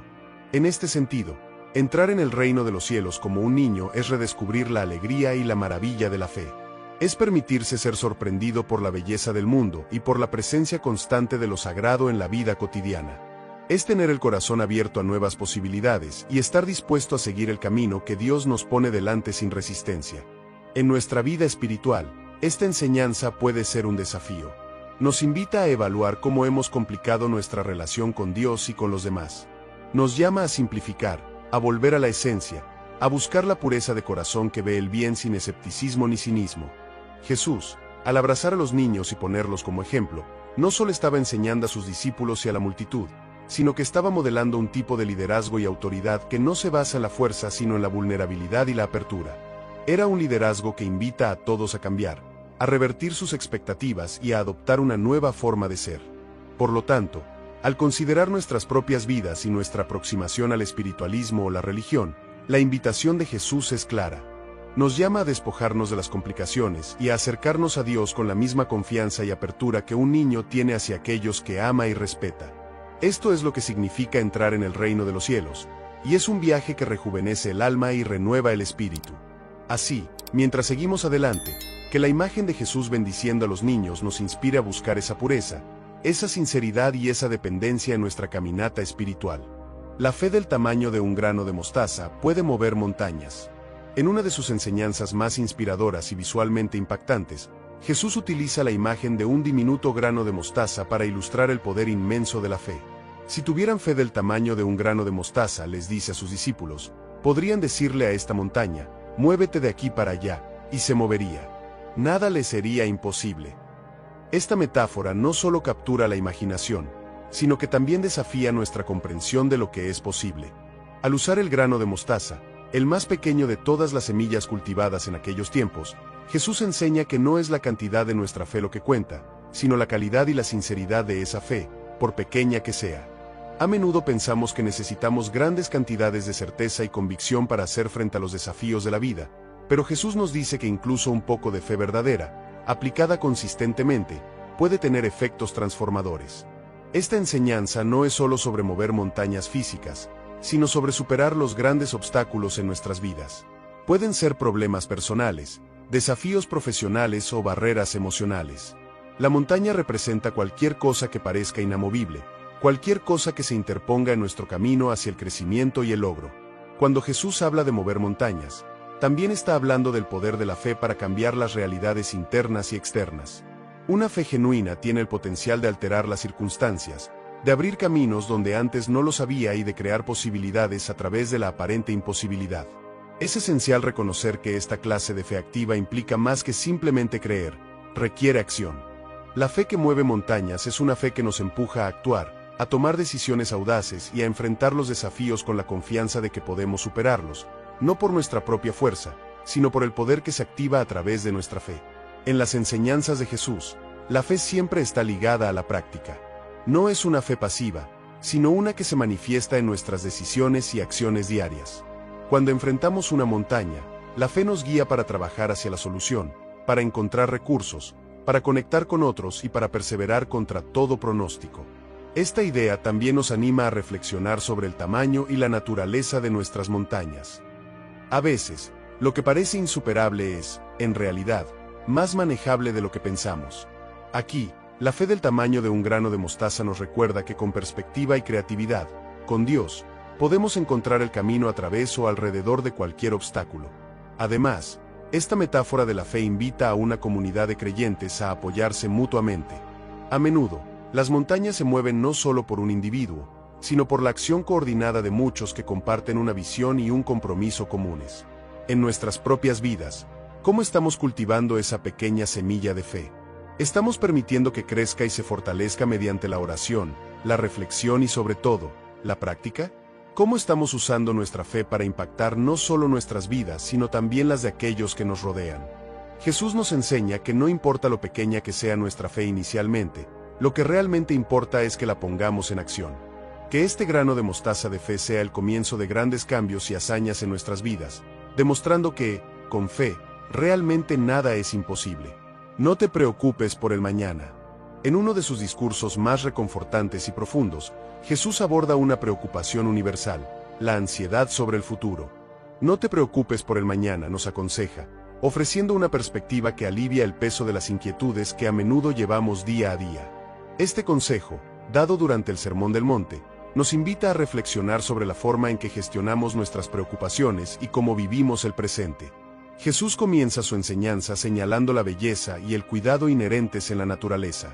[SPEAKER 1] En este sentido, entrar en el reino de los cielos como un niño es redescubrir la alegría y la maravilla de la fe. Es permitirse ser sorprendido por la belleza del mundo y por la presencia constante de lo sagrado en la vida cotidiana. Es tener el corazón abierto a nuevas posibilidades y estar dispuesto a seguir el camino que Dios nos pone delante sin resistencia. En nuestra vida espiritual, esta enseñanza puede ser un desafío. Nos invita a evaluar cómo hemos complicado nuestra relación con Dios y con los demás. Nos llama a simplificar, a volver a la esencia, a buscar la pureza de corazón que ve el bien sin escepticismo ni cinismo. Jesús, al abrazar a los niños y ponerlos como ejemplo, no solo estaba enseñando a sus discípulos y a la multitud, sino que estaba modelando un tipo de liderazgo y autoridad que no se basa en la fuerza sino en la vulnerabilidad y la apertura. Era un liderazgo que invita a todos a cambiar, a revertir sus expectativas y a adoptar una nueva forma de ser. Por lo tanto, al considerar nuestras propias vidas y nuestra aproximación al espiritualismo o la religión, la invitación de Jesús es clara. Nos llama a despojarnos de las complicaciones y a acercarnos a Dios con la misma confianza y apertura que un niño tiene hacia aquellos que ama y respeta. Esto es lo que significa entrar en el reino de los cielos, y es un viaje que rejuvenece el alma y renueva el espíritu. Así, mientras seguimos adelante, que la imagen de Jesús bendiciendo a los niños nos inspire a buscar esa pureza, esa sinceridad y esa dependencia en nuestra caminata espiritual. La fe del tamaño de un grano de mostaza puede mover montañas. En una de sus enseñanzas más inspiradoras y visualmente impactantes, Jesús utiliza la imagen de un diminuto grano de mostaza para ilustrar el poder inmenso de la fe. Si tuvieran fe del tamaño de un grano de mostaza, les dice a sus discípulos, podrían decirle a esta montaña, muévete de aquí para allá, y se movería. Nada le sería imposible. Esta metáfora no solo captura la imaginación, sino que también desafía nuestra comprensión de lo que es posible. Al usar el grano de mostaza, el más pequeño de todas las semillas cultivadas en aquellos tiempos, Jesús enseña que no es la cantidad de nuestra fe lo que cuenta, sino la calidad y la sinceridad de esa fe, por pequeña que sea. A menudo pensamos que necesitamos grandes cantidades de certeza y convicción para hacer frente a los desafíos de la vida, pero Jesús nos dice que incluso un poco de fe verdadera, aplicada consistentemente, puede tener efectos transformadores. Esta enseñanza no es solo sobre mover montañas físicas, sino sobre superar los grandes obstáculos en nuestras vidas. Pueden ser problemas personales, desafíos profesionales o barreras emocionales. La montaña representa cualquier cosa que parezca inamovible, cualquier cosa que se interponga en nuestro camino hacia el crecimiento y el logro. Cuando Jesús habla de mover montañas, también está hablando del poder de la fe para cambiar las realidades internas y externas. Una fe genuina tiene el potencial de alterar las circunstancias, de abrir caminos donde antes no los había y de crear posibilidades a través de la aparente imposibilidad. Es esencial reconocer que esta clase de fe activa implica más que simplemente creer, requiere acción. La fe que mueve montañas es una fe que nos empuja a actuar, a tomar decisiones audaces y a enfrentar los desafíos con la confianza de que podemos superarlos, no por nuestra propia fuerza, sino por el poder que se activa a través de nuestra fe. En las enseñanzas de Jesús, la fe siempre está ligada a la práctica. No es una fe pasiva, sino una que se manifiesta en nuestras decisiones y acciones diarias. Cuando enfrentamos una montaña, la fe nos guía para trabajar hacia la solución, para encontrar recursos, para conectar con otros y para perseverar contra todo pronóstico. Esta idea también nos anima a reflexionar sobre el tamaño y la naturaleza de nuestras montañas. A veces, lo que parece insuperable es, en realidad, más manejable de lo que pensamos. Aquí, la fe del tamaño de un grano de mostaza nos recuerda que con perspectiva y creatividad, con Dios, podemos encontrar el camino a través o alrededor de cualquier obstáculo. Además, esta metáfora de la fe invita a una comunidad de creyentes a apoyarse mutuamente. A menudo, las montañas se mueven no solo por un individuo, sino por la acción coordinada de muchos que comparten una visión y un compromiso comunes. En nuestras propias vidas, ¿cómo estamos cultivando esa pequeña semilla de fe? ¿Estamos permitiendo que crezca y se fortalezca mediante la oración, la reflexión y sobre todo, la práctica? ¿Cómo estamos usando nuestra fe para impactar no solo nuestras vidas, sino también las de aquellos que nos rodean? Jesús nos enseña que no importa lo pequeña que sea nuestra fe inicialmente, lo que realmente importa es que la pongamos en acción. Que este grano de mostaza de fe sea el comienzo de grandes cambios y hazañas en nuestras vidas, demostrando que, con fe, realmente nada es imposible. No te preocupes por el mañana. En uno de sus discursos más reconfortantes y profundos, Jesús aborda una preocupación universal, la ansiedad sobre el futuro. No te preocupes por el mañana, nos aconseja, ofreciendo una perspectiva que alivia el peso de las inquietudes que a menudo llevamos día a día. Este consejo, dado durante el Sermón del Monte, nos invita a reflexionar sobre la forma en que gestionamos nuestras preocupaciones y cómo vivimos el presente. Jesús comienza su enseñanza señalando la belleza y el cuidado inherentes en la naturaleza.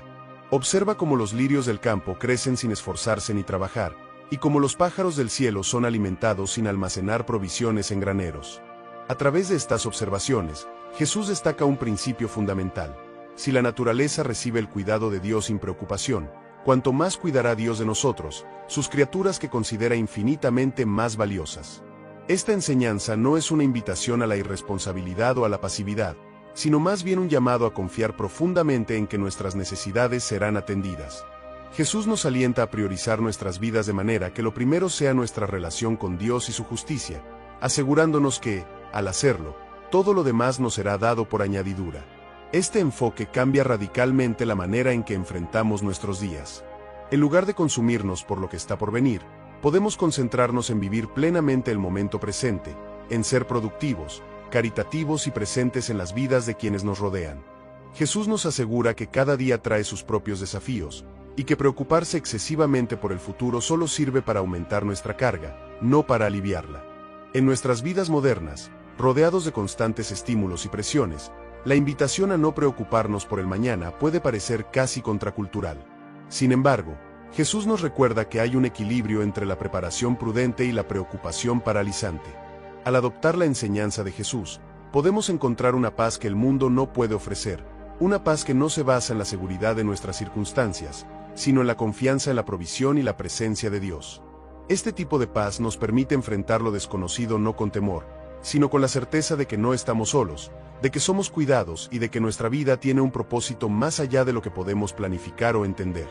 [SPEAKER 1] Observa cómo los lirios del campo crecen sin esforzarse ni trabajar, y cómo los pájaros del cielo son alimentados sin almacenar provisiones en graneros. A través de estas observaciones, Jesús destaca un principio fundamental. Si la naturaleza recibe el cuidado de Dios sin preocupación, cuanto más cuidará Dios de nosotros, sus criaturas que considera infinitamente más valiosas. Esta enseñanza no es una invitación a la irresponsabilidad o a la pasividad, sino más bien un llamado a confiar profundamente en que nuestras necesidades serán atendidas. Jesús nos alienta a priorizar nuestras vidas de manera que lo primero sea nuestra relación con Dios y su justicia, asegurándonos que, al hacerlo, todo lo demás nos será dado por añadidura. Este enfoque cambia radicalmente la manera en que enfrentamos nuestros días. En lugar de consumirnos por lo que está por venir, podemos concentrarnos en vivir plenamente el momento presente, en ser productivos, caritativos y presentes en las vidas de quienes nos rodean. Jesús nos asegura que cada día trae sus propios desafíos, y que preocuparse excesivamente por el futuro solo sirve para aumentar nuestra carga, no para aliviarla. En nuestras vidas modernas, rodeados de constantes estímulos y presiones, la invitación a no preocuparnos por el mañana puede parecer casi contracultural. Sin embargo, Jesús nos recuerda que hay un equilibrio entre la preparación prudente y la preocupación paralizante. Al adoptar la enseñanza de Jesús, podemos encontrar una paz que el mundo no puede ofrecer, una paz que no se basa en la seguridad de nuestras circunstancias, sino en la confianza en la provisión y la presencia de Dios. Este tipo de paz nos permite enfrentar lo desconocido no con temor, sino con la certeza de que no estamos solos, de que somos cuidados y de que nuestra vida tiene un propósito más allá de lo que podemos planificar o entender.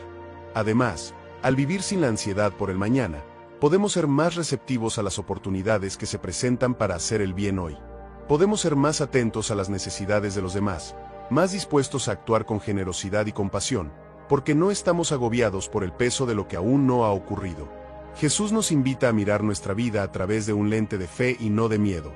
[SPEAKER 1] Además, al vivir sin la ansiedad por el mañana, podemos ser más receptivos a las oportunidades que se presentan para hacer el bien hoy. Podemos ser más atentos a las necesidades de los demás, más dispuestos a actuar con generosidad y compasión, porque no estamos agobiados por el peso de lo que aún no ha ocurrido. Jesús nos invita a mirar nuestra vida a través de un lente de fe y no de miedo.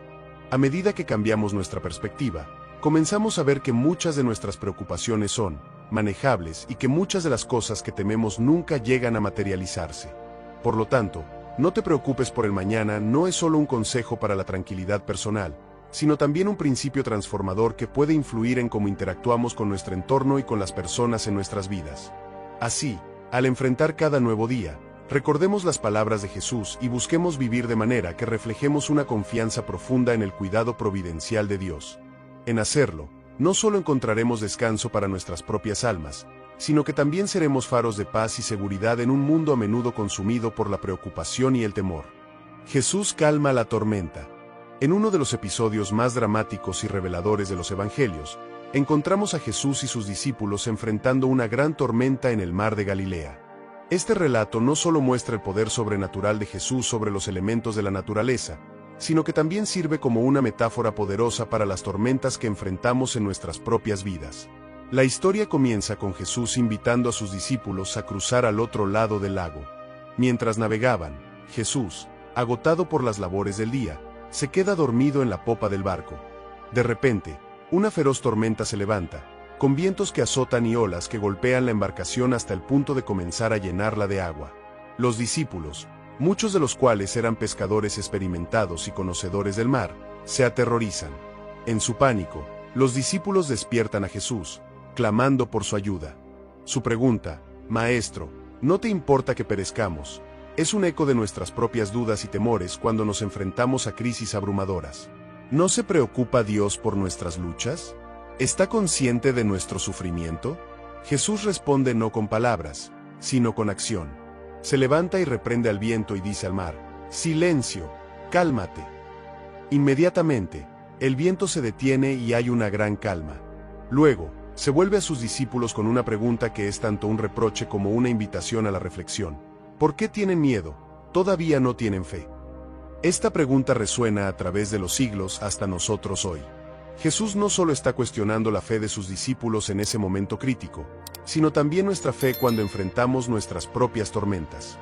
[SPEAKER 1] A medida que cambiamos nuestra perspectiva, comenzamos a ver que muchas de nuestras preocupaciones son manejables y que muchas de las cosas que tememos nunca llegan a materializarse. Por lo tanto, no te preocupes por el mañana no es solo un consejo para la tranquilidad personal, sino también un principio transformador que puede influir en cómo interactuamos con nuestro entorno y con las personas en nuestras vidas. Así, al enfrentar cada nuevo día, recordemos las palabras de Jesús y busquemos vivir de manera que reflejemos una confianza profunda en el cuidado providencial de Dios. En hacerlo, no solo encontraremos descanso para nuestras propias almas, sino que también seremos faros de paz y seguridad en un mundo a menudo consumido por la preocupación y el temor. Jesús calma la tormenta. En uno de los episodios más dramáticos y reveladores de los Evangelios, encontramos a Jesús y sus discípulos enfrentando una gran tormenta en el mar de Galilea. Este relato no solo muestra el poder sobrenatural de Jesús sobre los elementos de la naturaleza, sino que también sirve como una metáfora poderosa para las tormentas que enfrentamos en nuestras propias vidas. La historia comienza con Jesús invitando a sus discípulos a cruzar al otro lado del lago. Mientras navegaban, Jesús, agotado por las labores del día, se queda dormido en la popa del barco. De repente, una feroz tormenta se levanta, con vientos que azotan y olas que golpean la embarcación hasta el punto de comenzar a llenarla de agua. Los discípulos, muchos de los cuales eran pescadores experimentados y conocedores del mar, se aterrorizan. En su pánico, los discípulos despiertan a Jesús, clamando por su ayuda. Su pregunta, «Maestro, ¿no te importa que perezcamos?», es un eco de nuestras propias dudas y temores cuando nos enfrentamos a crisis abrumadoras. ¿No se preocupa Dios por nuestras luchas? ¿Está consciente de nuestro sufrimiento? Jesús responde no con palabras, sino con acción. Se levanta y reprende al viento y dice al mar, «Silencio, cálmate». Inmediatamente, el viento se detiene y hay una gran calma. Luego, se vuelve a sus discípulos con una pregunta que es tanto un reproche como una invitación a la reflexión. ¿Por qué tienen miedo? ¿Todavía no tienen fe? Esta pregunta resuena a través de los siglos hasta nosotros hoy. Jesús no solo está cuestionando la fe de sus discípulos en ese momento crítico, sino también nuestra fe cuando enfrentamos nuestras propias tormentas.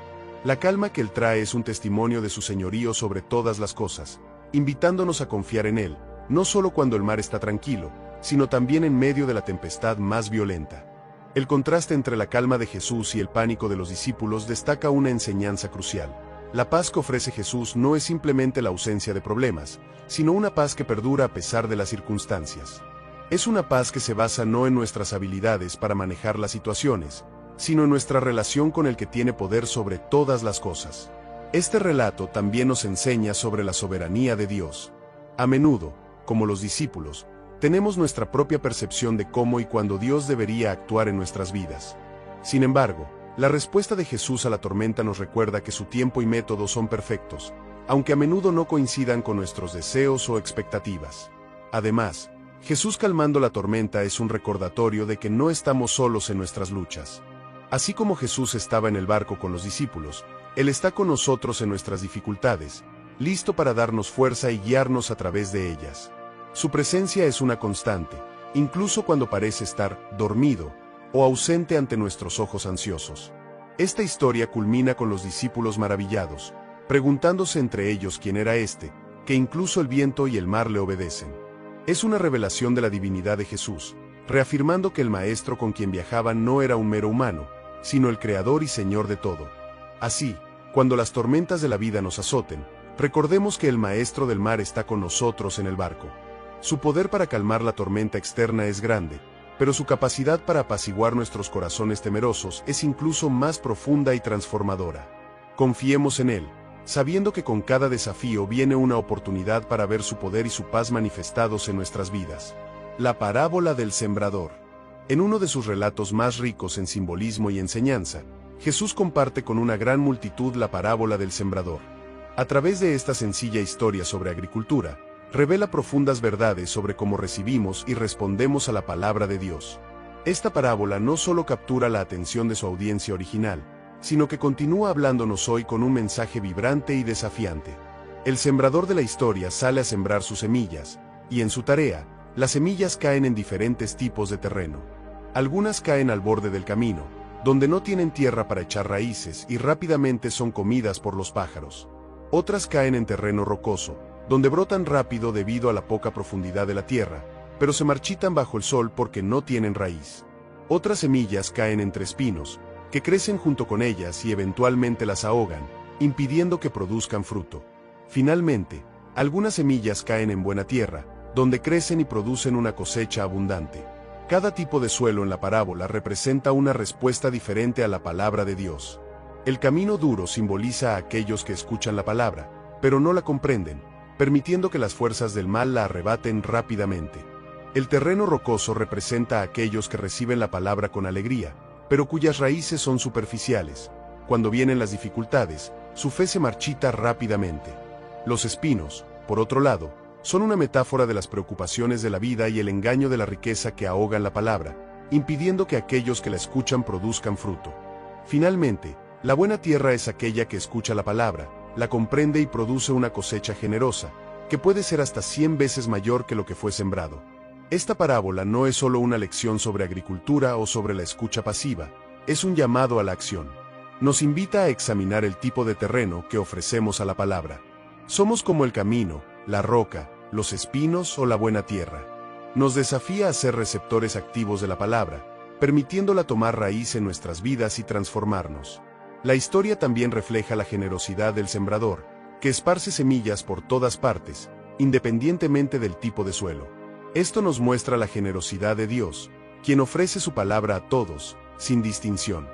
[SPEAKER 1] La calma que Él trae es un testimonio de su señorío sobre todas las cosas, invitándonos a confiar en Él, no solo cuando el mar está tranquilo, sino también en medio de la tempestad más violenta. El contraste entre la calma de Jesús y el pánico de los discípulos destaca una enseñanza crucial. La paz que ofrece Jesús no es simplemente la ausencia de problemas, sino una paz que perdura a pesar de las circunstancias. Es una paz que se basa no en nuestras habilidades para manejar las situaciones, sino en nuestra relación con el que tiene poder sobre todas las cosas. Este relato también nos enseña sobre la soberanía de Dios. A menudo, como los discípulos, tenemos nuestra propia percepción de cómo y cuándo Dios debería actuar en nuestras vidas. Sin embargo, la respuesta de Jesús a la tormenta nos recuerda que su tiempo y método son perfectos, aunque a menudo no coincidan con nuestros deseos o expectativas. Además, Jesús calmando la tormenta es un recordatorio de que no estamos solos en nuestras luchas. Así como Jesús estaba en el barco con los discípulos, Él está con nosotros en nuestras dificultades, listo para darnos fuerza y guiarnos a través de ellas. Su presencia es una constante, incluso cuando parece estar dormido o ausente ante nuestros ojos ansiosos. Esta historia culmina con los discípulos maravillados, preguntándose entre ellos quién era este, que incluso el viento y el mar le obedecen. Es una revelación de la divinidad de Jesús, reafirmando que el maestro con quien viajaban no era un mero humano, sino el creador y señor de todo. Así, cuando las tormentas de la vida nos azoten, Recordemos que el Maestro del mar está con nosotros en el barco. Su poder para calmar la tormenta externa es grande, pero su capacidad para apaciguar nuestros corazones temerosos es incluso más profunda y transformadora. Confiemos en Él, sabiendo que con cada desafío viene una oportunidad para ver su poder y su paz manifestados en nuestras vidas. La parábola del sembrador. En uno de sus relatos más ricos en simbolismo y enseñanza, Jesús comparte con una gran multitud la parábola del sembrador. A través de esta sencilla historia sobre agricultura, revela profundas verdades sobre cómo recibimos y respondemos a la palabra de Dios. Esta parábola no solo captura la atención de su audiencia original, sino que continúa hablándonos hoy con un mensaje vibrante y desafiante. El sembrador de la historia sale a sembrar sus semillas, y en su tarea, las semillas caen en diferentes tipos de terreno. Algunas caen al borde del camino, donde no tienen tierra para echar raíces y rápidamente son comidas por los pájaros. Otras caen en terreno rocoso, donde brotan rápido debido a la poca profundidad de la tierra, pero se marchitan bajo el sol porque no tienen raíz. Otras semillas caen entre espinos, que crecen junto con ellas y eventualmente las ahogan, impidiendo que produzcan fruto. Finalmente, algunas semillas caen en buena tierra, donde crecen y producen una cosecha abundante. Cada tipo de suelo en la parábola representa una respuesta diferente a la palabra de Dios. El camino duro simboliza a aquellos que escuchan la palabra, pero no la comprenden, permitiendo que las fuerzas del mal la arrebaten rápidamente. El terreno rocoso representa a aquellos que reciben la palabra con alegría, pero cuyas raíces son superficiales. Cuando vienen las dificultades, su fe se marchita rápidamente. Los espinos, por otro lado, son una metáfora de las preocupaciones de la vida y el engaño de la riqueza que ahogan la palabra, impidiendo que aquellos que la escuchan produzcan fruto. Finalmente, la buena tierra es aquella que escucha la palabra, la comprende y produce una cosecha generosa, que puede ser hasta 100 veces mayor que lo que fue sembrado. Esta parábola no es solo una lección sobre agricultura o sobre la escucha pasiva, es un llamado a la acción. Nos invita a examinar el tipo de terreno que ofrecemos a la palabra. Somos como el camino, la roca, los espinos o la buena tierra. Nos desafía a ser receptores activos de la palabra, permitiéndola tomar raíz en nuestras vidas y transformarnos. La historia también refleja la generosidad del sembrador, que esparce semillas por todas partes, independientemente del tipo de suelo. Esto nos muestra la generosidad de Dios, quien ofrece su palabra a todos, sin distinción.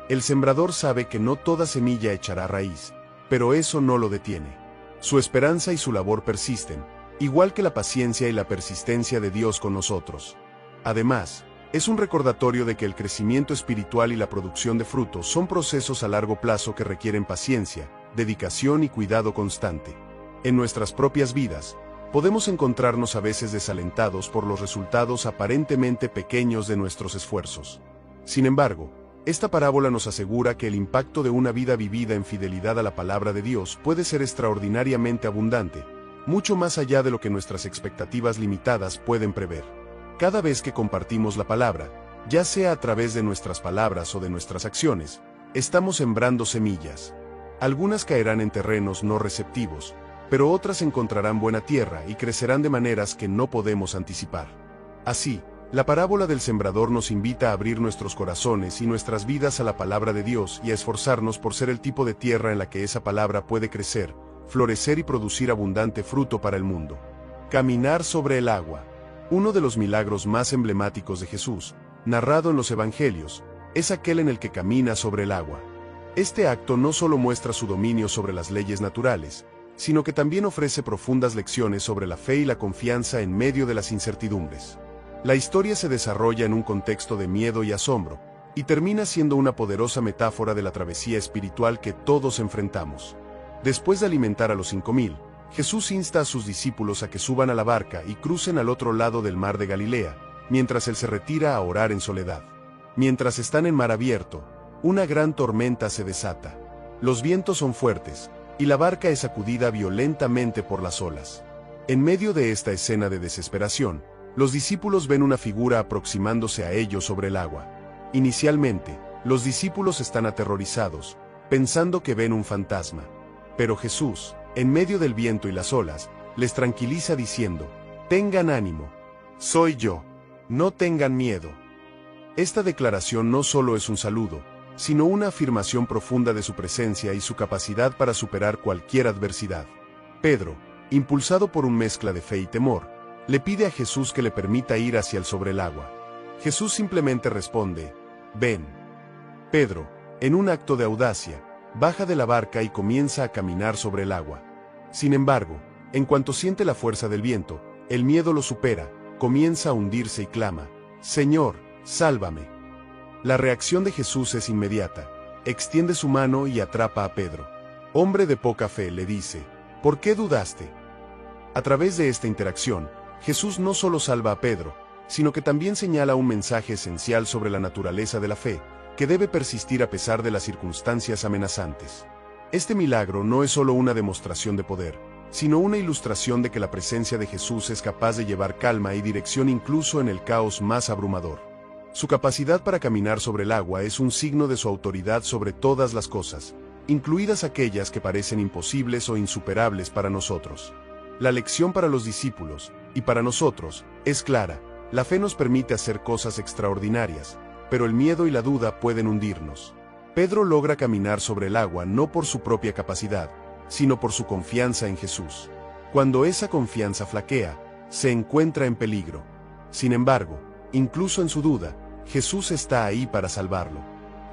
[SPEAKER 1] El sembrador sabe que no toda semilla echará raíz, pero eso no lo detiene. Su esperanza y su labor persisten, igual que la paciencia y la persistencia de Dios con nosotros. Además, es un recordatorio de que el crecimiento espiritual y la producción de frutos son procesos a largo plazo que requieren paciencia, dedicación y cuidado constante. En nuestras propias vidas, podemos encontrarnos a veces desalentados por los resultados aparentemente pequeños de nuestros esfuerzos. Sin embargo, esta parábola nos asegura que el impacto de una vida vivida en fidelidad a la palabra de Dios puede ser extraordinariamente abundante, mucho más allá de lo que nuestras expectativas limitadas pueden prever. Cada vez que compartimos la palabra, ya sea a través de nuestras palabras o de nuestras acciones, estamos sembrando semillas. Algunas caerán en terrenos no receptivos, pero otras encontrarán buena tierra y crecerán de maneras que no podemos anticipar. Así, la parábola del sembrador nos invita a abrir nuestros corazones y nuestras vidas a la palabra de Dios y a esforzarnos por ser el tipo de tierra en la que esa palabra puede crecer, florecer y producir abundante fruto para el mundo. Caminar sobre el agua. Uno de los milagros más emblemáticos de Jesús, narrado en los Evangelios, es aquel en el que camina sobre el agua. Este acto no solo muestra su dominio sobre las leyes naturales, sino que también ofrece profundas lecciones sobre la fe y la confianza en medio de las incertidumbres. La historia se desarrolla en un contexto de miedo y asombro, y termina siendo una poderosa metáfora de la travesía espiritual que todos enfrentamos. Después de alimentar a los 5000, Jesús insta a sus discípulos a que suban a la barca y crucen al otro lado del mar de Galilea, mientras él se retira a orar en soledad. Mientras están en mar abierto, una gran tormenta se desata. Los vientos son fuertes, y la barca es sacudida violentamente por las olas. En medio de esta escena de desesperación, los discípulos ven una figura aproximándose a ellos sobre el agua. Inicialmente, los discípulos están aterrorizados, pensando que ven un fantasma. Pero Jesús, en medio del viento y las olas, les tranquiliza diciendo: «Tengan ánimo. Soy yo. No tengan miedo». Esta declaración no solo es un saludo, sino una afirmación profunda de su presencia y su capacidad para superar cualquier adversidad. Pedro, impulsado por una mezcla de fe y temor, le pide a Jesús que le permita ir hacia él sobre el agua. Jesús simplemente responde, ven. Pedro, en un acto de audacia, baja de la barca y comienza a caminar sobre el agua. Sin embargo, en cuanto siente la fuerza del viento, el miedo lo supera, comienza a hundirse y clama, Señor, sálvame. La reacción de Jesús es inmediata, extiende su mano y atrapa a Pedro. Hombre de poca fe, le dice, ¿por qué dudaste? A través de esta interacción, Jesús no solo salva a Pedro, sino que también señala un mensaje esencial sobre la naturaleza de la fe, que debe persistir a pesar de las circunstancias amenazantes. Este milagro no es solo una demostración de poder, sino una ilustración de que la presencia de Jesús es capaz de llevar calma y dirección incluso en el caos más abrumador. Su capacidad para caminar sobre el agua es un signo de su autoridad sobre todas las cosas, incluidas aquellas que parecen imposibles o insuperables para nosotros. La lección para los discípulos, y para nosotros, es clara. La fe nos permite hacer cosas extraordinarias, pero el miedo y la duda pueden hundirnos. Pedro logra caminar sobre el agua no por su propia capacidad, sino por su confianza en Jesús. Cuando esa confianza flaquea, se encuentra en peligro. Sin embargo, incluso en su duda, Jesús está ahí para salvarlo.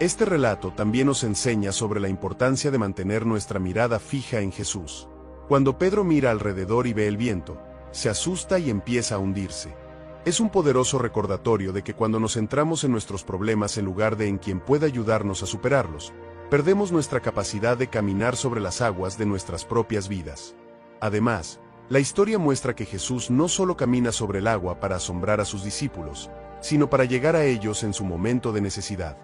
[SPEAKER 1] Este relato también nos enseña sobre la importancia de mantener nuestra mirada fija en Jesús. Cuando Pedro mira alrededor y ve el viento, se asusta y empieza a hundirse. Es un poderoso recordatorio de que cuando nos centramos en nuestros problemas en lugar de en quien pueda ayudarnos a superarlos, perdemos nuestra capacidad de caminar sobre las aguas de nuestras propias vidas. Además, la historia muestra que Jesús no solo camina sobre el agua para asombrar a sus discípulos, sino para llegar a ellos en su momento de necesidad.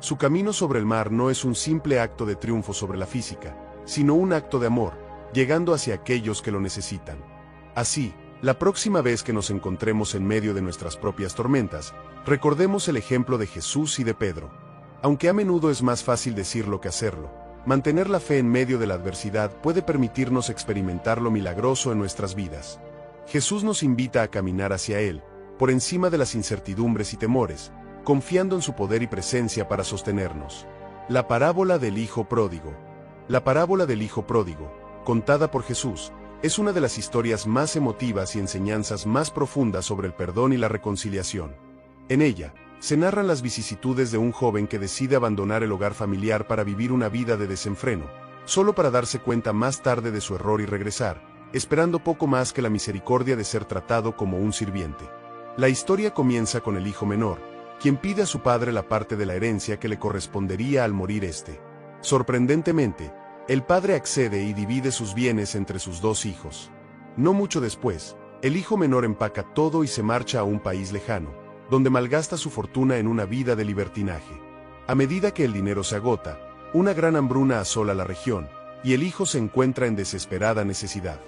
[SPEAKER 1] Su camino sobre el mar no es un simple acto de triunfo sobre la física, sino un acto de amor, llegando hacia aquellos que lo necesitan. Así, la próxima vez que nos encontremos en medio de nuestras propias tormentas, recordemos el ejemplo de Jesús y de Pedro. Aunque a menudo es más fácil decirlo que hacerlo, mantener la fe en medio de la adversidad puede permitirnos experimentar lo milagroso en nuestras vidas. Jesús nos invita a caminar hacia Él, por encima de las incertidumbres y temores, confiando en su poder y presencia para sostenernos. La parábola del Hijo Pródigo. La parábola del Hijo Pródigo, contada por Jesús, es una de las historias más emotivas y enseñanzas más profundas sobre el perdón y la reconciliación. En ella, se narran las vicisitudes de un joven que decide abandonar el hogar familiar para vivir una vida de desenfreno, solo para darse cuenta más tarde de su error y regresar, esperando poco más que la misericordia de ser tratado como un sirviente. La historia comienza con el hijo menor, quien pide a su padre la parte de la herencia que le correspondería al morir este. Sorprendentemente, el padre accede y divide sus bienes entre sus dos hijos. No mucho después, el hijo menor empaca todo y se marcha a un país lejano, donde malgasta su fortuna en una vida de libertinaje. A medida que el dinero se agota, una gran hambruna asola la región, y el hijo se encuentra en desesperada necesidad.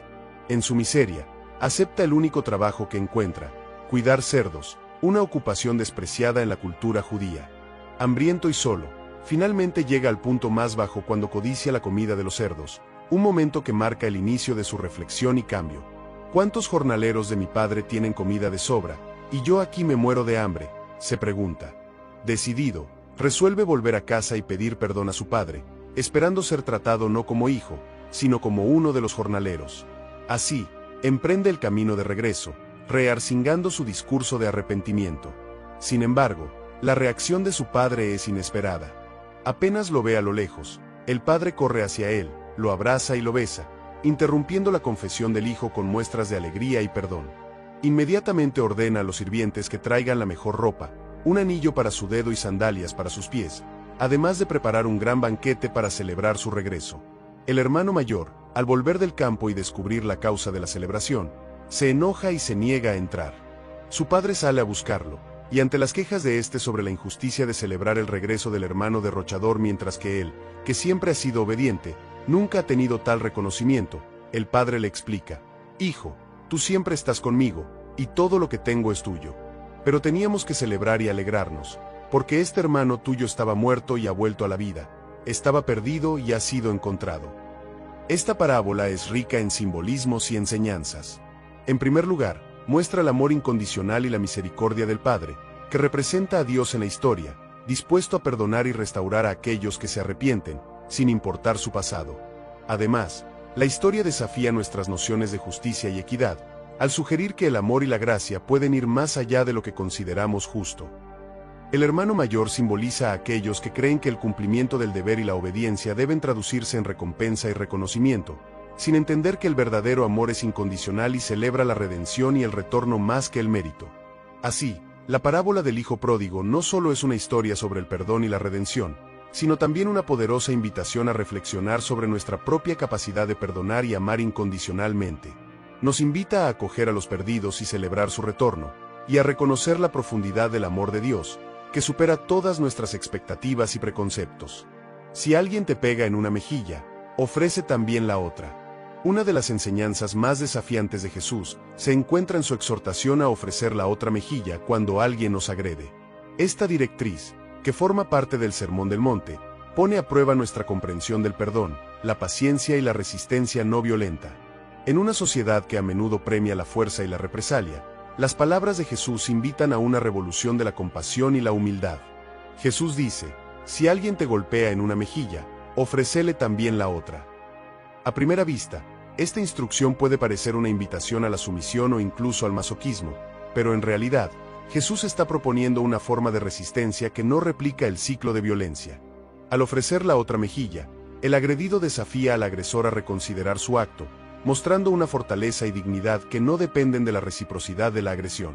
[SPEAKER 1] En su miseria, acepta el único trabajo que encuentra, cuidar cerdos, una ocupación despreciada en la cultura judía. Hambriento y solo, finalmente llega al punto más bajo cuando codicia la comida de los cerdos, un momento que marca el inicio de su reflexión y cambio. ¿Cuántos jornaleros de mi padre tienen comida de sobra, y yo aquí me muero de hambre?, se pregunta. Decidido, resuelve volver a casa y pedir perdón a su padre, esperando ser tratado no como hijo, sino como uno de los jornaleros. Así, emprende el camino de regreso, rearcingando su discurso de arrepentimiento. Sin embargo, la reacción de su padre es inesperada. Apenas lo ve a lo lejos, el padre corre hacia él, lo abraza y lo besa, interrumpiendo la confesión del hijo con muestras de alegría y perdón. Inmediatamente ordena a los sirvientes que traigan la mejor ropa, un anillo para su dedo y sandalias para sus pies, además de preparar un gran banquete para celebrar su regreso. El hermano mayor, al volver del campo y descubrir la causa de la celebración, se enoja y se niega a entrar. Su padre sale a buscarlo, y ante las quejas de este sobre la injusticia de celebrar el regreso del hermano derrochador mientras que él, que siempre ha sido obediente, nunca ha tenido tal reconocimiento, el padre le explica: «Hijo, tú siempre estás conmigo, y todo lo que tengo es tuyo. Pero teníamos que celebrar y alegrarnos, porque este hermano tuyo estaba muerto y ha vuelto a la vida, estaba perdido y ha sido encontrado». Esta parábola es rica en simbolismos y enseñanzas. En primer lugar, muestra el amor incondicional y la misericordia del Padre, que representa a Dios en la historia, dispuesto a perdonar y restaurar a aquellos que se arrepienten, sin importar su pasado. Además, La historia desafía nuestras nociones de justicia y equidad, al sugerir que el amor y la gracia pueden ir más allá de lo que consideramos justo. El hermano mayor simboliza a aquellos que creen que el cumplimiento del deber y la obediencia deben traducirse en recompensa y reconocimiento, sin entender que el verdadero amor es incondicional y celebra la redención y el retorno más que el mérito. Así, la parábola del Hijo Pródigo no solo es una historia sobre el perdón y la redención, sino también una poderosa invitación a reflexionar sobre nuestra propia capacidad de perdonar y amar incondicionalmente. Nos invita a acoger a los perdidos y celebrar su retorno, y a reconocer la profundidad del amor de Dios, que supera todas nuestras expectativas y preconceptos. Si alguien te pega en una mejilla, ofrece también la otra. Una de las enseñanzas más desafiantes de Jesús se encuentra en su exhortación a ofrecer la otra mejilla cuando alguien nos agrede. Esta directriz, que forma parte del Sermón del Monte, pone a prueba nuestra comprensión del perdón, la paciencia y la resistencia no violenta. En una sociedad que a menudo premia la fuerza y la represalia, las palabras de Jesús invitan a una revolución de la compasión y la humildad. Jesús dice: si alguien te golpea en una mejilla, ofrécele también la otra. A primera vista, esta instrucción puede parecer una invitación a la sumisión o incluso al masoquismo, pero en realidad, Jesús está proponiendo una forma de resistencia que no replica el ciclo de violencia. Al ofrecer la otra mejilla, el agredido desafía al agresor a reconsiderar su acto, mostrando una fortaleza y dignidad que no dependen de la reciprocidad de la agresión.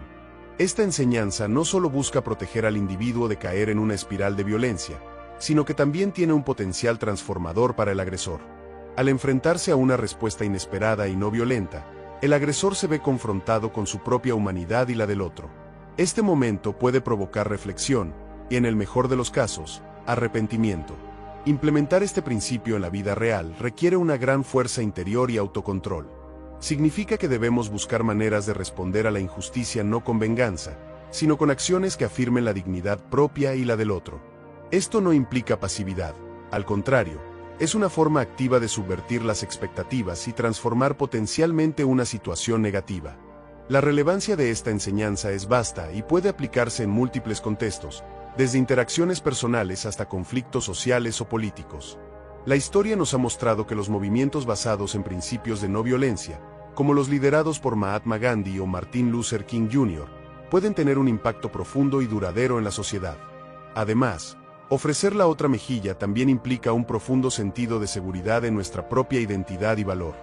[SPEAKER 1] Esta enseñanza no solo busca proteger al individuo de caer en una espiral de violencia, sino que también tiene un potencial transformador para el agresor. Al enfrentarse a una respuesta inesperada y no violenta, el agresor se ve confrontado con su propia humanidad y la del otro. Este momento puede provocar reflexión, y en el mejor de los casos, arrepentimiento. Implementar este principio en la vida real requiere una gran fuerza interior y autocontrol. Significa que debemos buscar maneras de responder a la injusticia no con venganza, sino con acciones que afirmen la dignidad propia y la del otro. Esto no implica pasividad, al contrario, es una forma activa de subvertir las expectativas y transformar potencialmente una situación negativa. La relevancia de esta enseñanza es vasta y puede aplicarse en múltiples contextos, desde interacciones personales hasta conflictos sociales o políticos. La historia nos ha mostrado que los movimientos basados en principios de no violencia, como los liderados por Mahatma Gandhi o Martin Luther King Jr., pueden tener un impacto profundo y duradero en la sociedad. Además, ofrecer la otra mejilla también implica un profundo sentido de seguridad en nuestra propia identidad y valor.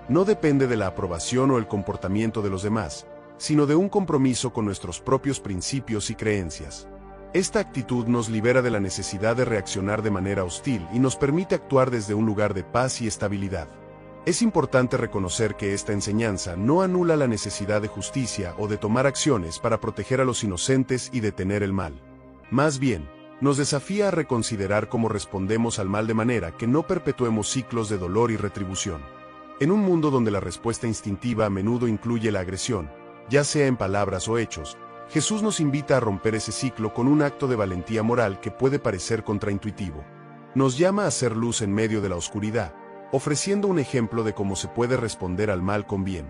[SPEAKER 1] No depende de la aprobación o el comportamiento de los demás, sino de un compromiso con nuestros propios principios y creencias. Esta actitud nos libera de la necesidad de reaccionar de manera hostil y nos permite actuar desde un lugar de paz y estabilidad. Es importante reconocer que esta enseñanza no anula la necesidad de justicia o de tomar acciones para proteger a los inocentes y detener el mal. Más bien, nos desafía a reconsiderar cómo respondemos al mal de manera que no perpetuemos ciclos de dolor y retribución. En un mundo donde la respuesta instintiva a menudo incluye la agresión, ya sea en palabras o hechos, Jesús nos invita a romper ese ciclo con un acto de valentía moral que puede parecer contraintuitivo. Nos llama a hacer luz en medio de la oscuridad, ofreciendo un ejemplo de cómo se puede responder al mal con bien.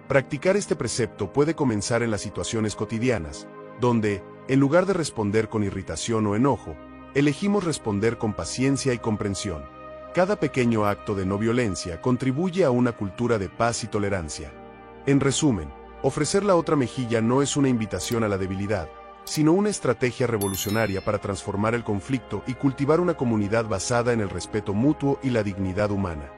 [SPEAKER 1] Practicar este precepto puede comenzar en las situaciones cotidianas, donde, en lugar de responder con irritación o enojo, elegimos responder con paciencia y comprensión. Cada pequeño acto de no violencia contribuye a una cultura de paz y tolerancia. En resumen, ofrecer la otra mejilla no es una invitación a la debilidad, sino una estrategia revolucionaria para transformar el conflicto y cultivar una comunidad basada en el respeto mutuo y la dignidad humana.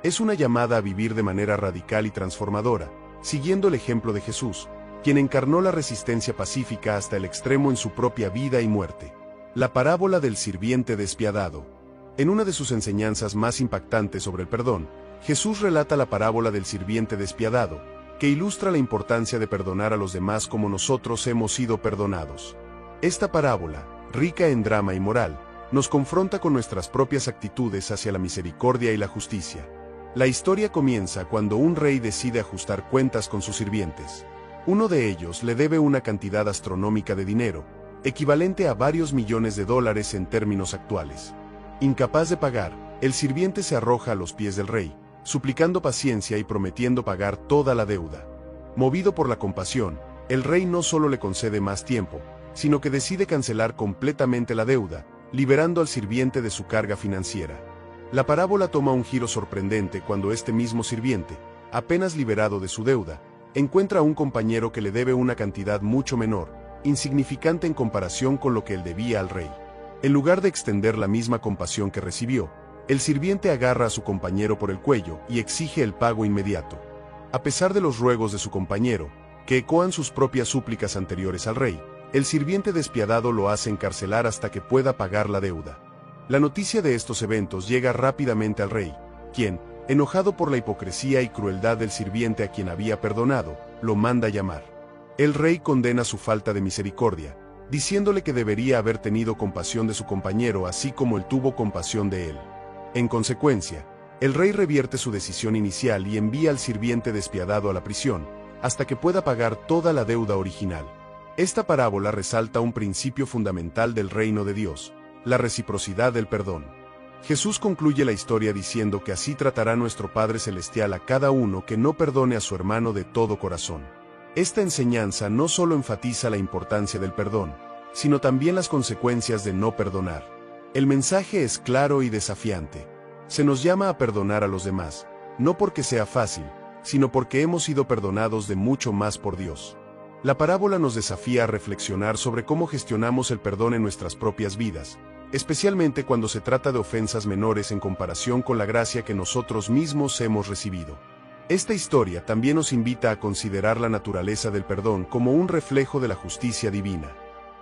[SPEAKER 1] Es una llamada a vivir de manera radical y transformadora, siguiendo el ejemplo de Jesús, quien encarnó la resistencia pacífica hasta el extremo en su propia vida y muerte. La parábola del sirviente despiadado. En una de sus enseñanzas más impactantes sobre el perdón, Jesús relata la parábola del sirviente despiadado, que ilustra la importancia de perdonar a los demás como nosotros hemos sido perdonados. Esta parábola, rica en drama y moral, nos confronta con nuestras propias actitudes hacia la misericordia y la justicia. La historia comienza cuando un rey decide ajustar cuentas con sus sirvientes. Uno de ellos le debe una cantidad astronómica de dinero, equivalente a varios millones de dólares en términos actuales. Incapaz de pagar, el sirviente se arroja a los pies del rey, suplicando paciencia y prometiendo pagar toda la deuda. Movido por la compasión, el rey no solo le concede más tiempo, sino que decide cancelar completamente la deuda, liberando al sirviente de su carga financiera. La parábola toma un giro sorprendente cuando este mismo sirviente, apenas liberado de su deuda, encuentra a un compañero que le debe una cantidad mucho menor, insignificante en comparación con lo que él debía al rey. En lugar de extender la misma compasión que recibió, el sirviente agarra a su compañero por el cuello y exige el pago inmediato. A pesar de los ruegos de su compañero, que ecoan sus propias súplicas anteriores al rey, el sirviente despiadado lo hace encarcelar hasta que pueda pagar la deuda. La noticia de estos eventos llega rápidamente al rey, quien, enojado por la hipocresía y crueldad del sirviente a quien había perdonado, lo manda llamar. El rey condena su falta de misericordia, diciéndole que debería haber tenido compasión de su compañero así como él tuvo compasión de él. En consecuencia, el rey revierte su decisión inicial y envía al sirviente despiadado a la prisión, hasta que pueda pagar toda la deuda original. Esta parábola resalta un principio fundamental del reino de Dios, la reciprocidad del perdón. Jesús concluye la historia diciendo que así tratará nuestro Padre Celestial a cada uno que no perdone a su hermano de todo corazón. Esta enseñanza no solo enfatiza la importancia del perdón, sino también las consecuencias de no perdonar. El mensaje es claro y desafiante. Se nos llama a perdonar a los demás, no porque sea fácil, sino porque hemos sido perdonados de mucho más por Dios. La parábola nos desafía a reflexionar sobre cómo gestionamos el perdón en nuestras propias vidas, especialmente cuando se trata de ofensas menores en comparación con la gracia que nosotros mismos hemos recibido. Esta historia también nos invita a considerar la naturaleza del perdón como un reflejo de la justicia divina.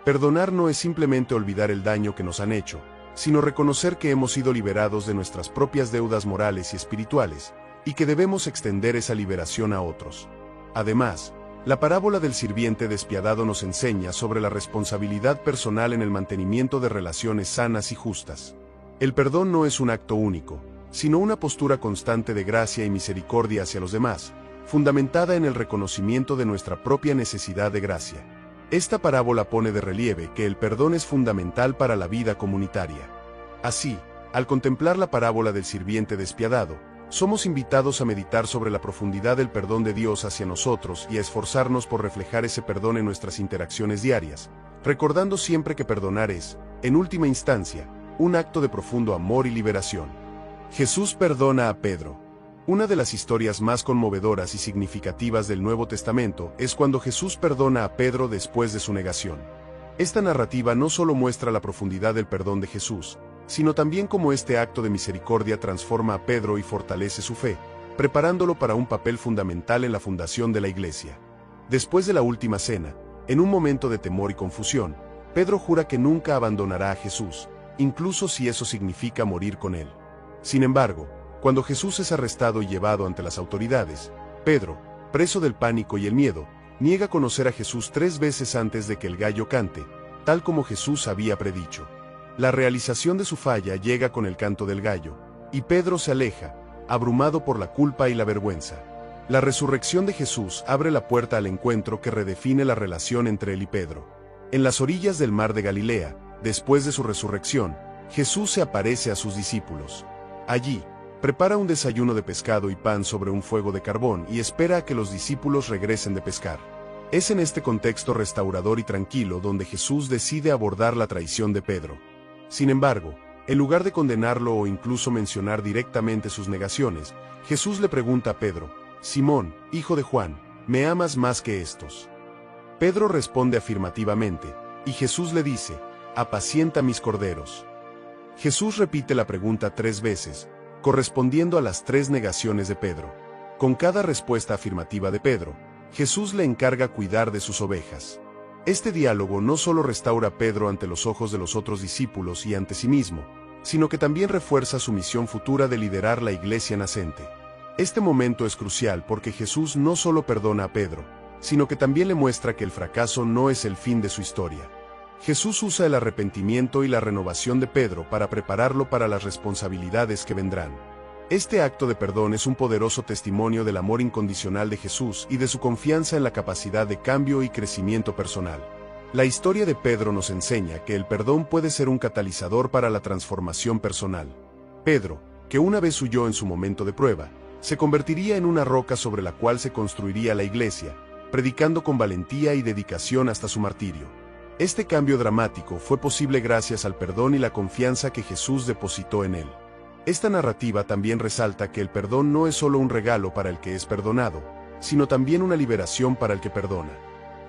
[SPEAKER 1] Perdonar no es simplemente olvidar el daño que nos han hecho, sino reconocer que hemos sido liberados de nuestras propias deudas morales y espirituales, y que debemos extender esa liberación a otros. Además, la parábola del sirviente despiadado nos enseña sobre la responsabilidad personal en el mantenimiento de relaciones sanas y justas. El perdón no es un acto único, sino una postura constante de gracia y misericordia hacia los demás, fundamentada en el reconocimiento de nuestra propia necesidad de gracia. Esta parábola pone de relieve que el perdón es fundamental para la vida comunitaria. Así, al contemplar la parábola del sirviente despiadado, somos invitados a meditar sobre la profundidad del perdón de Dios hacia nosotros y a esforzarnos por reflejar ese perdón en nuestras interacciones diarias, recordando siempre que perdonar es, en última instancia, un acto de profundo amor y liberación. Jesús perdona a Pedro. Una de las historias más conmovedoras y significativas del Nuevo Testamento es cuando Jesús perdona a Pedro después de su negación. Esta narrativa no solo muestra la profundidad del perdón de Jesús, sino también cómo este acto de misericordia transforma a Pedro y fortalece su fe, preparándolo para un papel fundamental en la fundación de la Iglesia. Después de la última cena, en un momento de temor y confusión, Pedro jura que nunca abandonará a Jesús, incluso si eso significa morir con él. Sin embargo, cuando Jesús es arrestado y llevado ante las autoridades, Pedro, preso del pánico y el miedo, niega conocer a Jesús 3 veces antes de que el gallo cante, tal como Jesús había predicho. La realización de su falla llega con el canto del gallo, y Pedro se aleja, abrumado por la culpa y la vergüenza. La resurrección de Jesús abre la puerta al encuentro que redefine la relación entre él y Pedro. En las orillas del mar de Galilea, después de su resurrección, Jesús se aparece a sus discípulos. Allí, prepara un desayuno de pescado y pan sobre un fuego de carbón y espera a que los discípulos regresen de pescar. Es en este contexto restaurador y tranquilo donde Jesús decide abordar la traición de Pedro. Sin embargo, en lugar de condenarlo o incluso mencionar directamente sus negaciones, Jesús le pregunta a Pedro: «Simón, hijo de Juan, ¿me amas más que estos?». Pedro responde afirmativamente, y Jesús le dice: «Apacienta mis corderos». Jesús repite la pregunta 3 veces, correspondiendo a las 3 negaciones de Pedro. Con cada respuesta afirmativa de Pedro, Jesús le encarga cuidar de sus ovejas. Este diálogo no solo restaura a Pedro ante los ojos de los otros discípulos y ante sí mismo, sino que también refuerza su misión futura de liderar la iglesia nacente. Este momento es crucial porque Jesús no solo perdona a Pedro, sino que también le muestra que el fracaso no es el fin de su historia. Jesús usa el arrepentimiento y la renovación de Pedro para prepararlo para las responsabilidades que vendrán. Este acto de perdón es un poderoso testimonio del amor incondicional de Jesús y de su confianza en la capacidad de cambio y crecimiento personal. La historia de Pedro nos enseña que el perdón puede ser un catalizador para la transformación personal. Pedro, que una vez huyó en su momento de prueba, se convertiría en una roca sobre la cual se construiría la iglesia, predicando con valentía y dedicación hasta su martirio. Este cambio dramático fue posible gracias al perdón y la confianza que Jesús depositó en él. Esta narrativa también resalta que el perdón no es solo un regalo para el que es perdonado, sino también una liberación para el que perdona.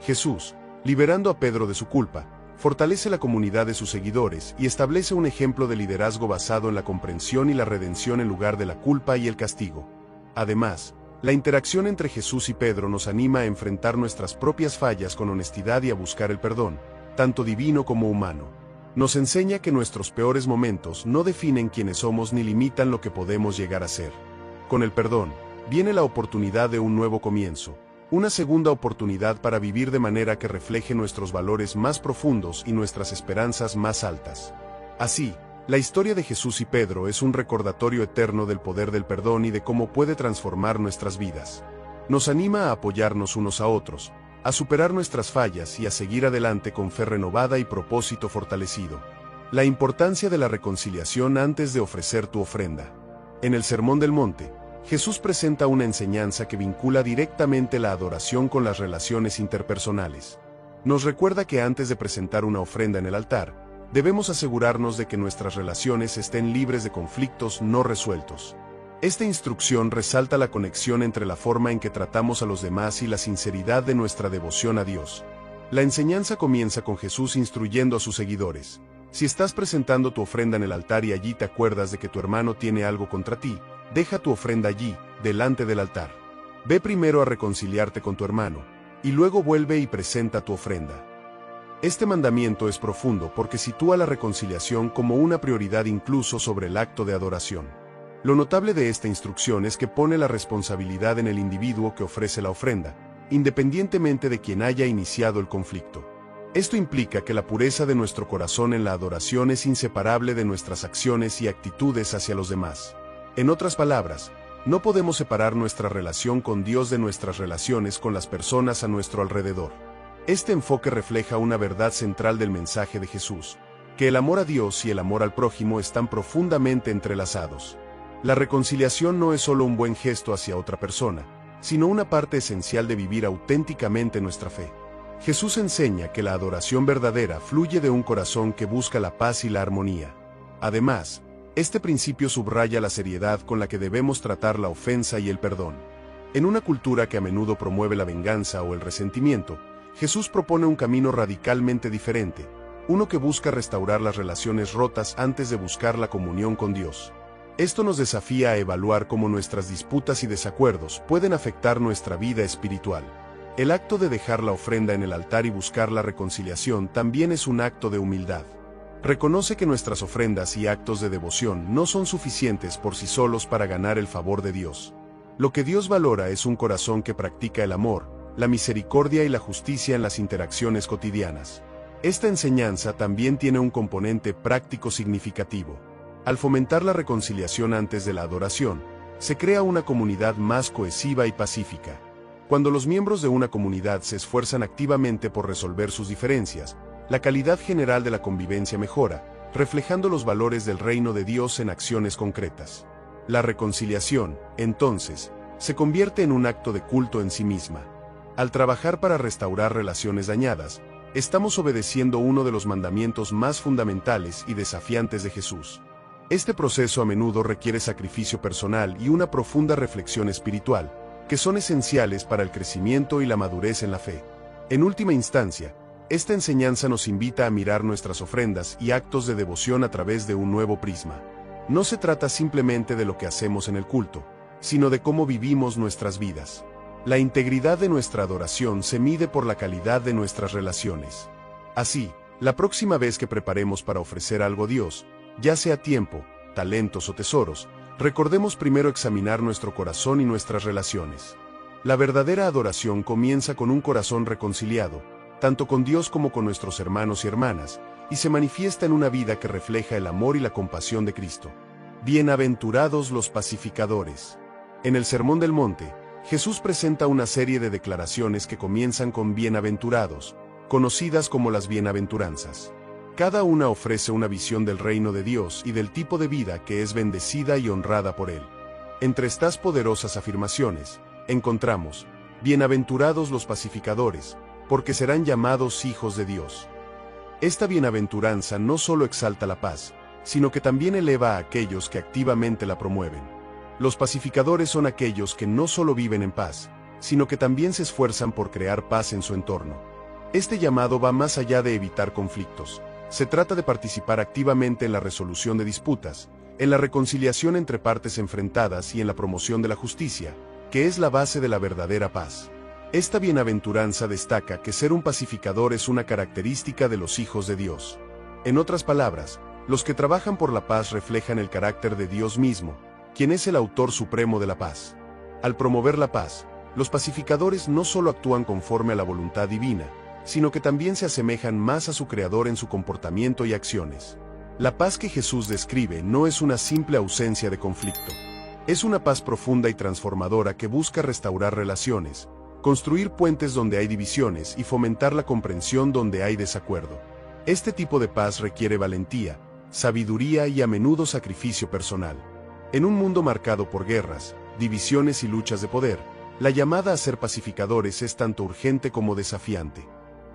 [SPEAKER 1] Jesús, liberando a Pedro de su culpa, fortalece la comunidad de sus seguidores y establece un ejemplo de liderazgo basado en la comprensión y la redención en lugar de la culpa y el castigo. Además, la interacción entre Jesús y Pedro nos anima a enfrentar nuestras propias fallas con honestidad y a buscar el perdón, tanto divino como humano. Nos enseña que nuestros peores momentos no definen quiénes somos ni limitan lo que podemos llegar a ser. Con el perdón, viene la oportunidad de un nuevo comienzo, una segunda oportunidad para vivir de manera que refleje nuestros valores más profundos y nuestras esperanzas más altas. Así, la historia de Jesús y Pedro es un recordatorio eterno del poder del perdón y de cómo puede transformar nuestras vidas. Nos anima a apoyarnos unos a otros, a superar nuestras fallas y a seguir adelante con fe renovada y propósito fortalecido. La importancia de la reconciliación antes de ofrecer tu ofrenda. En el Sermón del Monte, Jesús presenta una enseñanza que vincula directamente la adoración con las relaciones interpersonales. Nos recuerda que antes de presentar una ofrenda en el altar, debemos asegurarnos de que nuestras relaciones estén libres de conflictos no resueltos. Esta instrucción resalta la conexión entre la forma en que tratamos a los demás y la sinceridad de nuestra devoción a Dios. La enseñanza comienza con Jesús instruyendo a sus seguidores. Si estás presentando tu ofrenda en el altar y allí te acuerdas de que tu hermano tiene algo contra ti, deja tu ofrenda allí, delante del altar. Ve primero a reconciliarte con tu hermano, y luego vuelve y presenta tu ofrenda. Este mandamiento es profundo porque sitúa la reconciliación como una prioridad incluso sobre el acto de adoración. Lo notable de esta instrucción es que pone la responsabilidad en el individuo que ofrece la ofrenda, independientemente de quien haya iniciado el conflicto. Esto implica que la pureza de nuestro corazón en la adoración es inseparable de nuestras acciones y actitudes hacia los demás. En otras palabras, no podemos separar nuestra relación con Dios de nuestras relaciones con las personas a nuestro alrededor. Este enfoque refleja una verdad central del mensaje de Jesús, que el amor a Dios y el amor al prójimo están profundamente entrelazados. La reconciliación no es solo un buen gesto hacia otra persona, sino una parte esencial de vivir auténticamente nuestra fe. Jesús enseña que la adoración verdadera fluye de un corazón que busca la paz y la armonía. Además, este principio subraya la seriedad con la que debemos tratar la ofensa y el perdón. En una cultura que a menudo promueve la venganza o el resentimiento, Jesús propone un camino radicalmente diferente, uno que busca restaurar las relaciones rotas antes de buscar la comunión con Dios. Esto nos desafía a evaluar cómo nuestras disputas y desacuerdos pueden afectar nuestra vida espiritual. El acto de dejar la ofrenda en el altar y buscar la reconciliación también es un acto de humildad. Reconoce que nuestras ofrendas y actos de devoción no son suficientes por sí solos para ganar el favor de Dios. Lo que Dios valora es un corazón que practica el amor, la misericordia y la justicia en las interacciones cotidianas. Esta enseñanza también tiene un componente práctico significativo. Al fomentar la reconciliación antes de la adoración, se crea una comunidad más cohesiva y pacífica. Cuando los miembros de una comunidad se esfuerzan activamente por resolver sus diferencias, la calidad general de la convivencia mejora, reflejando los valores del reino de Dios en acciones concretas. La reconciliación, entonces, se convierte en un acto de culto en sí misma. Al trabajar para restaurar relaciones dañadas, estamos obedeciendo uno de los mandamientos más fundamentales y desafiantes de Jesús. Este proceso a menudo requiere sacrificio personal y una profunda reflexión espiritual, que son esenciales para el crecimiento y la madurez en la fe. En última instancia, esta enseñanza nos invita a mirar nuestras ofrendas y actos de devoción a través de un nuevo prisma. No se trata simplemente de lo que hacemos en el culto, sino de cómo vivimos nuestras vidas. La integridad de nuestra adoración se mide por la calidad de nuestras relaciones. Así, la próxima vez que preparemos para ofrecer algo a Dios, ya sea tiempo, talentos o tesoros, recordemos primero examinar nuestro corazón y nuestras relaciones. La verdadera adoración comienza con un corazón reconciliado, tanto con Dios como con nuestros hermanos y hermanas, y se manifiesta en una vida que refleja el amor y la compasión de Cristo. Bienaventurados los pacificadores. En el Sermón del Monte, Jesús presenta una serie de declaraciones que comienzan con bienaventurados, conocidas como las bienaventuranzas. Cada una ofrece una visión del reino de Dios y del tipo de vida que es bendecida y honrada por Él. Entre estas poderosas afirmaciones, encontramos, bienaventurados los pacificadores, porque serán llamados hijos de Dios. Esta bienaventuranza no solo exalta la paz, sino que también eleva a aquellos que activamente la promueven. Los pacificadores son aquellos que no solo viven en paz, sino que también se esfuerzan por crear paz en su entorno. Este llamado va más allá de evitar conflictos. Se trata de participar activamente en la resolución de disputas, en la reconciliación entre partes enfrentadas y en la promoción de la justicia, que es la base de la verdadera paz. Esta bienaventuranza destaca que ser un pacificador es una característica de los hijos de Dios. En otras palabras, los que trabajan por la paz reflejan el carácter de Dios mismo, quien es el autor supremo de la paz. Al promover la paz, los pacificadores no solo actúan conforme a la voluntad divina, sino que también se asemejan más a su Creador en su comportamiento y acciones. La paz que Jesús describe no es una simple ausencia de conflicto. Es una paz profunda y transformadora que busca restaurar relaciones, construir puentes donde hay divisiones y fomentar la comprensión donde hay desacuerdo. Este tipo de paz requiere valentía, sabiduría y a menudo sacrificio personal. En un mundo marcado por guerras, divisiones y luchas de poder, la llamada a ser pacificadores es tanto urgente como desafiante.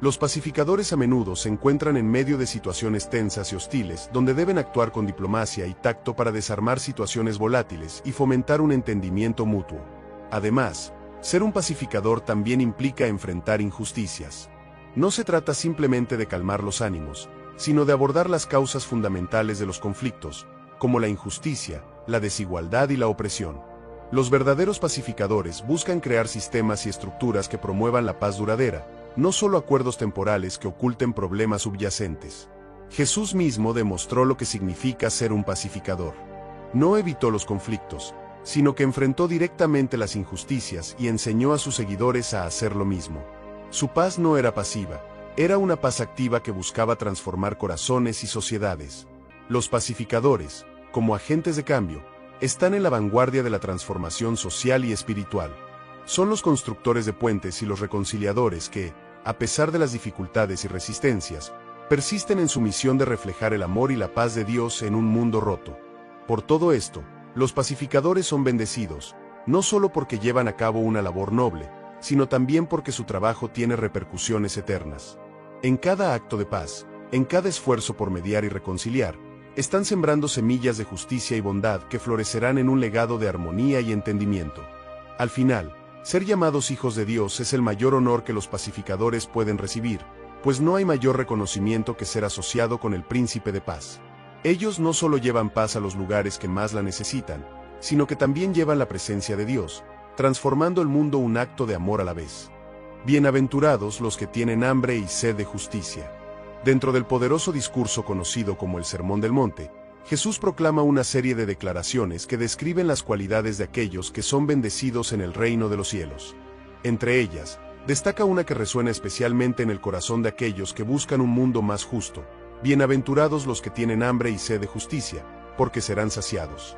[SPEAKER 1] Los pacificadores a menudo se encuentran en medio de situaciones tensas y hostiles, donde deben actuar con diplomacia y tacto para desarmar situaciones volátiles y fomentar un entendimiento mutuo. Además, ser un pacificador también implica enfrentar injusticias. No se trata simplemente de calmar los ánimos, sino de abordar las causas fundamentales de los conflictos, como la injusticia, la desigualdad y la opresión. Los verdaderos pacificadores buscan crear sistemas y estructuras que promuevan la paz duradera, no solo acuerdos temporales que oculten problemas subyacentes. Jesús mismo demostró lo que significa ser un pacificador. No evitó los conflictos, sino que enfrentó directamente las injusticias y enseñó a sus seguidores a hacer lo mismo. Su paz no era pasiva, era una paz activa que buscaba transformar corazones y sociedades. Los pacificadores, como agentes de cambio, están en la vanguardia de la transformación social y espiritual. Son los constructores de puentes y los reconciliadores que, a pesar de las dificultades y resistencias, persisten en su misión de reflejar el amor y la paz de Dios en un mundo roto. Por todo esto, los pacificadores son bendecidos, no solo porque llevan a cabo una labor noble, sino también porque su trabajo tiene repercusiones eternas. En cada acto de paz, en cada esfuerzo por mediar y reconciliar, están sembrando semillas de justicia y bondad que florecerán en un legado de armonía y entendimiento. Al final, ser llamados hijos de Dios es el mayor honor que los pacificadores pueden recibir, pues no hay mayor reconocimiento que ser asociado con el Príncipe de Paz. Ellos no solo llevan paz a los lugares que más la necesitan, sino que también llevan la presencia de Dios, transformando el mundo un acto de amor a la vez. Bienaventurados los que tienen hambre y sed de justicia. Dentro del poderoso discurso conocido como el Sermón del Monte, Jesús proclama una serie de declaraciones que describen las cualidades de aquellos que son bendecidos en el reino de los cielos. Entre ellas, destaca una que resuena especialmente en el corazón de aquellos que buscan un mundo más justo. Bienaventurados los que tienen hambre y sed de justicia, porque serán saciados.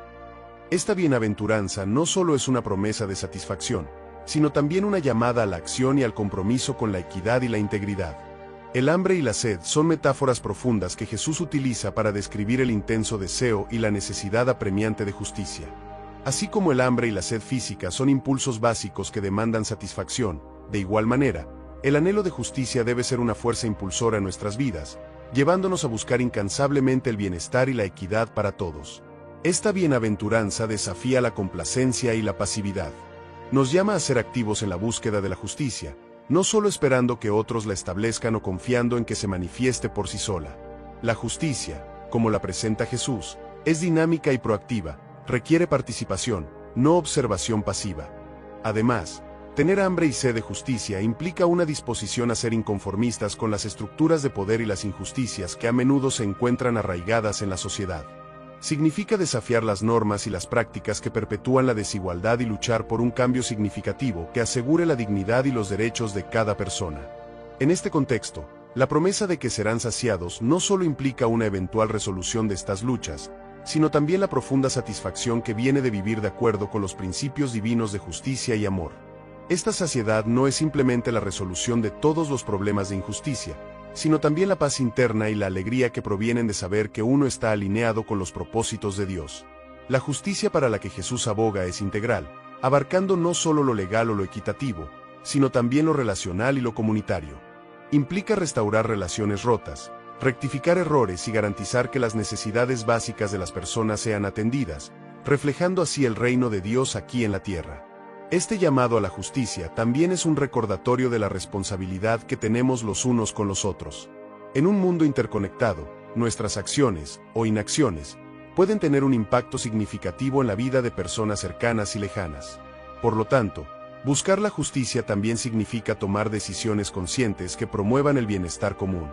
[SPEAKER 1] Esta bienaventuranza no solo es una promesa de satisfacción, sino también una llamada a la acción y al compromiso con la equidad y la integridad. El hambre y la sed son metáforas profundas que Jesús utiliza para describir el intenso deseo y la necesidad apremiante de justicia. Así como el hambre y la sed física son impulsos básicos que demandan satisfacción, de igual manera, el anhelo de justicia debe ser una fuerza impulsora en nuestras vidas, llevándonos a buscar incansablemente el bienestar y la equidad para todos. Esta bienaventuranza desafía la complacencia y la pasividad. Nos llama a ser activos en la búsqueda de la justicia, no solo esperando que otros la establezcan o confiando en que se manifieste por sí sola. La justicia, como la presenta Jesús, es dinámica y proactiva, requiere participación, no observación pasiva. Además, tener hambre y sed de justicia implica una disposición a ser inconformistas con las estructuras de poder y las injusticias que a menudo se encuentran arraigadas en la sociedad. Significa desafiar las normas y las prácticas que perpetúan la desigualdad y luchar por un cambio significativo que asegure la dignidad y los derechos de cada persona. En este contexto, la promesa de que serán saciados no solo implica una eventual resolución de estas luchas, sino también la profunda satisfacción que viene de vivir de acuerdo con los principios divinos de justicia y amor. Esta saciedad no es simplemente la resolución de todos los problemas de injusticia, sino también la paz interna y la alegría que provienen de saber que uno está alineado con los propósitos de Dios. La justicia para la que Jesús aboga es integral, abarcando no solo lo legal o lo equitativo, sino también lo relacional y lo comunitario. Implica restaurar relaciones rotas, rectificar errores y garantizar que las necesidades básicas de las personas sean atendidas, reflejando así el reino de Dios aquí en la tierra. Este llamado a la justicia también es un recordatorio de la responsabilidad que tenemos los unos con los otros. En un mundo interconectado, nuestras acciones, o inacciones, pueden tener un impacto significativo en la vida de personas cercanas y lejanas. Por lo tanto, buscar la justicia también significa tomar decisiones conscientes que promuevan el bienestar común.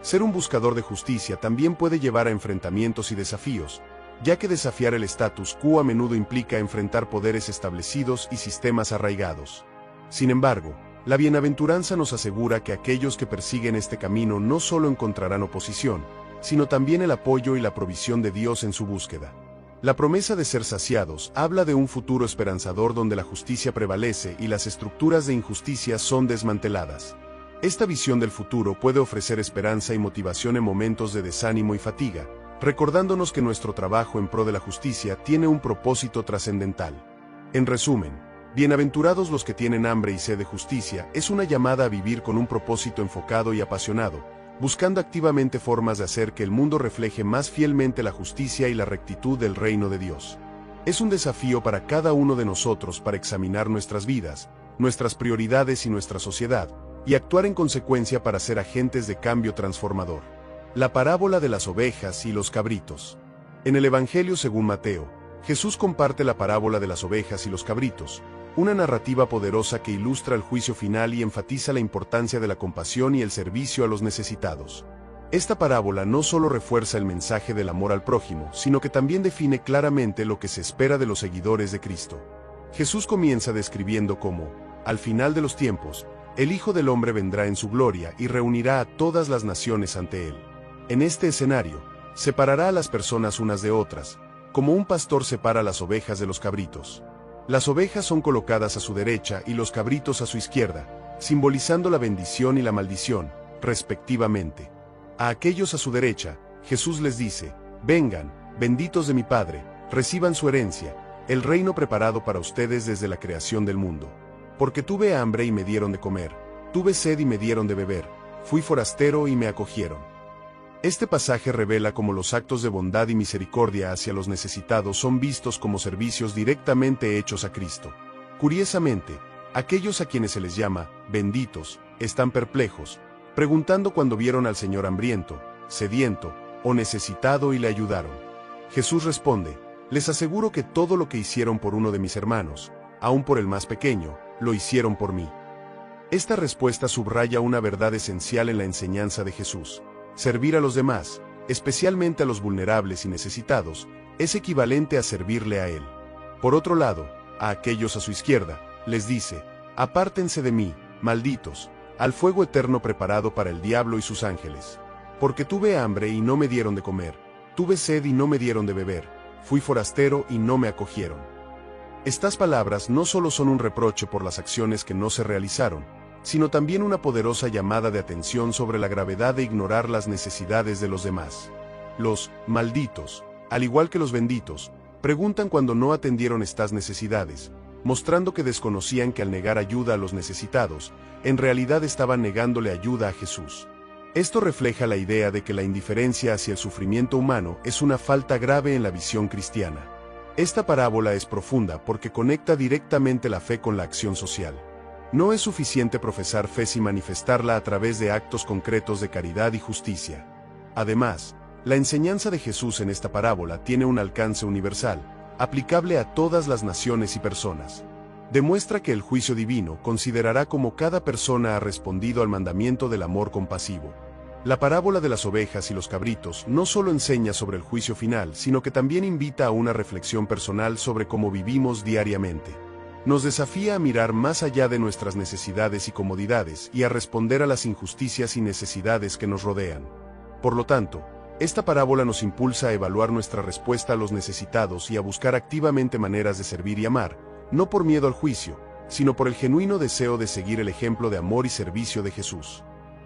[SPEAKER 1] Ser un buscador de justicia también puede llevar a enfrentamientos y desafíos, ya que desafiar el status quo a menudo implica enfrentar poderes establecidos y sistemas arraigados. Sin embargo, la bienaventuranza nos asegura que aquellos que persiguen este camino no solo encontrarán oposición, sino también el apoyo y la provisión de Dios en su búsqueda. La promesa de ser saciados habla de un futuro esperanzador donde la justicia prevalece y las estructuras de injusticia son desmanteladas. Esta visión del futuro puede ofrecer esperanza y motivación en momentos de desánimo y fatiga, recordándonos que nuestro trabajo en pro de la justicia tiene un propósito trascendental. En resumen, bienaventurados los que tienen hambre y sed de justicia es una llamada a vivir con un propósito enfocado y apasionado, buscando activamente formas de hacer que el mundo refleje más fielmente la justicia y la rectitud del reino de Dios. Es un desafío para cada uno de nosotros para examinar nuestras vidas, nuestras prioridades y nuestra sociedad, y actuar en consecuencia para ser agentes de cambio transformador. La parábola de las ovejas y los cabritos. En el Evangelio según Mateo, Jesús comparte la parábola de las ovejas y los cabritos, una narrativa poderosa que ilustra el juicio final y enfatiza la importancia de la compasión y el servicio a los necesitados. Esta parábola no solo refuerza el mensaje del amor al prójimo, sino que también define claramente lo que se espera de los seguidores de Cristo. Jesús comienza describiendo cómo, al final de los tiempos, el Hijo del Hombre vendrá en su gloria y reunirá a todas las naciones ante él. En este escenario, separará a las personas unas de otras, como un pastor separa las ovejas de los cabritos. Las ovejas son colocadas a su derecha y los cabritos a su izquierda, simbolizando la bendición y la maldición, respectivamente. A aquellos a su derecha, Jesús les dice: vengan, benditos de mi Padre, reciban su herencia, el reino preparado para ustedes desde la creación del mundo. Porque tuve hambre y me dieron de comer, tuve sed y me dieron de beber, fui forastero y me acogieron. Este pasaje revela cómo los actos de bondad y misericordia hacia los necesitados son vistos como servicios directamente hechos a Cristo. Curiosamente, aquellos a quienes se les llama benditos están perplejos, preguntando cuando vieron al Señor hambriento, sediento o necesitado y le ayudaron. Jesús responde: les aseguro que todo lo que hicieron por uno de mis hermanos, aun por el más pequeño, lo hicieron por mí. Esta respuesta subraya una verdad esencial en la enseñanza de Jesús. Servir a los demás, especialmente a los vulnerables y necesitados, es equivalente a servirle a Él. Por otro lado, a aquellos a su izquierda, les dice: apártense de mí, malditos, al fuego eterno preparado para el diablo y sus ángeles. Porque tuve hambre y no me dieron de comer, tuve sed y no me dieron de beber, fui forastero y no me acogieron. Estas palabras no solo son un reproche por las acciones que no se realizaron, sino también una poderosa llamada de atención sobre la gravedad de ignorar las necesidades de los demás. Los malditos, al igual que los benditos, preguntan cuando no atendieron estas necesidades, mostrando que desconocían que al negar ayuda a los necesitados, en realidad estaban negándole ayuda a Jesús. Esto refleja la idea de que la indiferencia hacia el sufrimiento humano es una falta grave en la visión cristiana. Esta parábola es profunda porque conecta directamente la fe con la acción social. No es suficiente profesar fe sin manifestarla a través de actos concretos de caridad y justicia. Además, la enseñanza de Jesús en esta parábola tiene un alcance universal, aplicable a todas las naciones y personas. Demuestra que el juicio divino considerará cómo cada persona ha respondido al mandamiento del amor compasivo. La parábola de las ovejas y los cabritos no solo enseña sobre el juicio final, sino que también invita a una reflexión personal sobre cómo vivimos diariamente. Nos desafía a mirar más allá de nuestras necesidades y comodidades y a responder a las injusticias y necesidades que nos rodean. Por lo tanto, esta parábola nos impulsa a evaluar nuestra respuesta a los necesitados y a buscar activamente maneras de servir y amar, no por miedo al juicio, sino por el genuino deseo de seguir el ejemplo de amor y servicio de Jesús.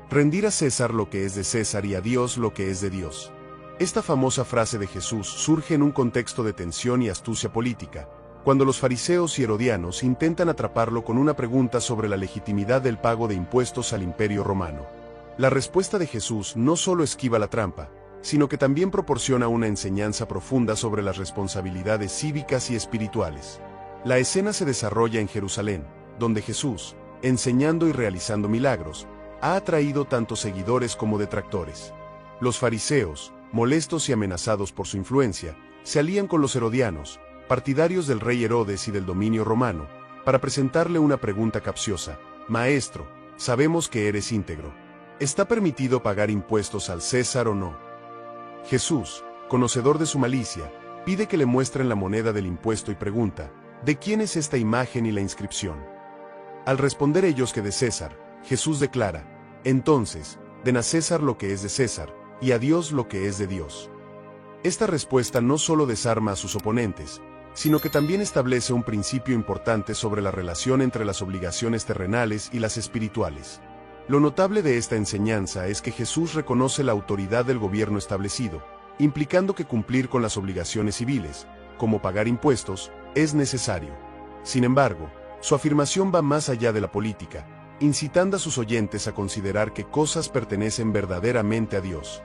[SPEAKER 1] Rendir a César lo que es de César y a Dios lo que es de Dios. Esta famosa frase de Jesús surge en un contexto de tensión y astucia política, cuando los fariseos y herodianos intentan atraparlo con una pregunta sobre la legitimidad del pago de impuestos al Imperio Romano. La respuesta de Jesús no solo esquiva la trampa, sino que también proporciona una enseñanza profunda sobre las responsabilidades cívicas y espirituales. La escena se desarrolla en Jerusalén, donde Jesús, enseñando y realizando milagros, ha atraído tanto seguidores como detractores. Los fariseos, molestos y amenazados por su influencia, se alían con los herodianos, partidarios del rey Herodes y del dominio romano, para presentarle una pregunta capciosa: Maestro, sabemos que eres íntegro. ¿Está permitido pagar impuestos al César o no? Jesús, conocedor de su malicia, pide que le muestren la moneda del impuesto y pregunta: ¿de quién es esta imagen y la inscripción? Al responder ellos que de César, Jesús declara: entonces, den a César lo que es de César, y a Dios lo que es de Dios. Esta respuesta no solo desarma a sus oponentes, sino que también establece un principio importante sobre la relación entre las obligaciones terrenales y las espirituales. Lo notable de esta enseñanza es que Jesús reconoce la autoridad del gobierno establecido, implicando que cumplir con las obligaciones civiles, como pagar impuestos, es necesario. Sin embargo, su afirmación va más allá de la política, incitando a sus oyentes a considerar qué cosas pertenecen verdaderamente a Dios.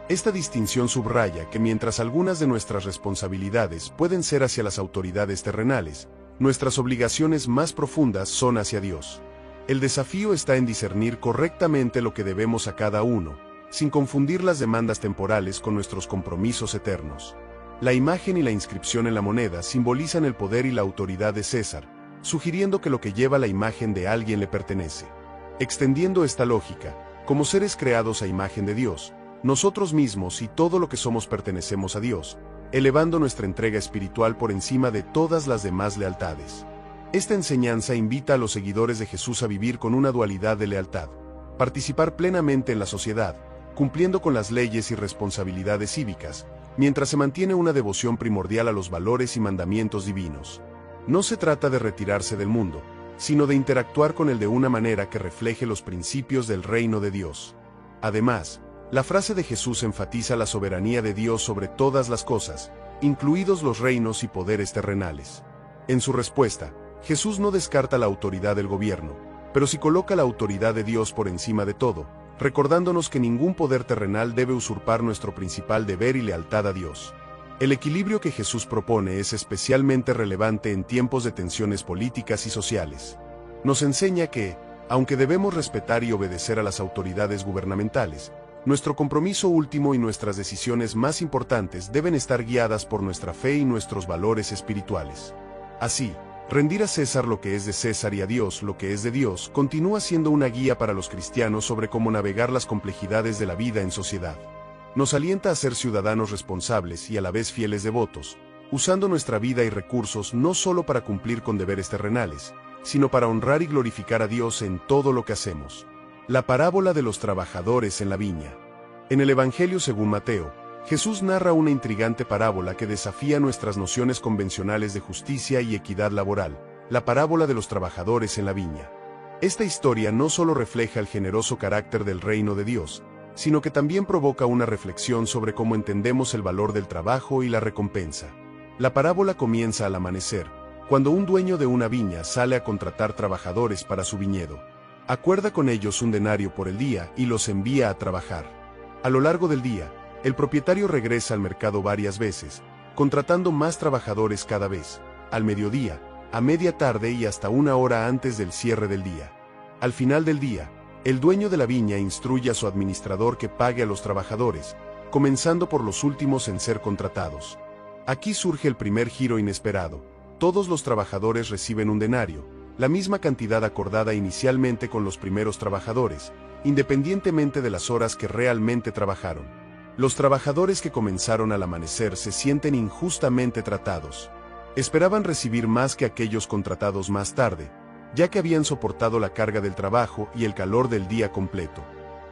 [SPEAKER 1] Esta distinción subraya que mientras algunas de nuestras responsabilidades pueden ser hacia las autoridades terrenales, nuestras obligaciones más profundas son hacia Dios. El desafío está en discernir correctamente lo que debemos a cada uno, sin confundir las demandas temporales con nuestros compromisos eternos. La imagen y la inscripción en la moneda simbolizan el poder y la autoridad de César, sugiriendo que lo que lleva la imagen de alguien le pertenece. Extendiendo esta lógica, como seres creados a imagen de Dios, nosotros mismos y todo lo que somos pertenecemos a Dios, elevando nuestra entrega espiritual por encima de todas las demás lealtades. Esta enseñanza invita a los seguidores de Jesús a vivir con una dualidad de lealtad, participar plenamente en la sociedad, cumpliendo con las leyes y responsabilidades cívicas, mientras se mantiene una devoción primordial a los valores y mandamientos divinos. No se trata de retirarse del mundo, sino de interactuar con él de una manera que refleje los principios del reino de Dios. Además, la frase de Jesús enfatiza la soberanía de Dios sobre todas las cosas, incluidos los reinos y poderes terrenales. En su respuesta, Jesús no descarta la autoridad del gobierno, pero sí coloca la autoridad de Dios por encima de todo, recordándonos que ningún poder terrenal debe usurpar nuestro principal deber y lealtad a Dios. El equilibrio que Jesús propone es especialmente relevante en tiempos de tensiones políticas y sociales. Nos enseña que, aunque debemos respetar y obedecer a las autoridades gubernamentales, nuestro compromiso último y nuestras decisiones más importantes deben estar guiadas por nuestra fe y nuestros valores espirituales. Así, rendir a César lo que es de César y a Dios lo que es de Dios continúa siendo una guía para los cristianos sobre cómo navegar las complejidades de la vida en sociedad. Nos alienta a ser ciudadanos responsables y a la vez fieles devotos, usando nuestra vida y recursos no solo para cumplir con deberes terrenales, sino para honrar y glorificar a Dios en todo lo que hacemos. La parábola de los trabajadores en la viña. En el Evangelio según Mateo, Jesús narra una intrigante parábola que desafía nuestras nociones convencionales de justicia y equidad laboral, la parábola de los trabajadores en la viña. Esta historia no solo refleja el generoso carácter del reino de Dios, sino que también provoca una reflexión sobre cómo entendemos el valor del trabajo y la recompensa. La parábola comienza al amanecer, cuando un dueño de una viña sale a contratar trabajadores para su viñedo. Acuerda con ellos un denario por el día y los envía a trabajar. A lo largo del día, el propietario regresa al mercado varias veces, contratando más trabajadores cada vez, al mediodía, a media tarde y hasta una hora antes del cierre del día. Al final del día, el dueño de la viña instruye a su administrador que pague a los trabajadores, comenzando por los últimos en ser contratados. Aquí surge el primer giro inesperado. Todos los trabajadores reciben un denario, la misma cantidad acordada inicialmente con los primeros trabajadores, independientemente de las horas que realmente trabajaron. Los trabajadores que comenzaron al amanecer se sienten injustamente tratados. Esperaban recibir más que aquellos contratados más tarde, ya que habían soportado la carga del trabajo y el calor del día completo.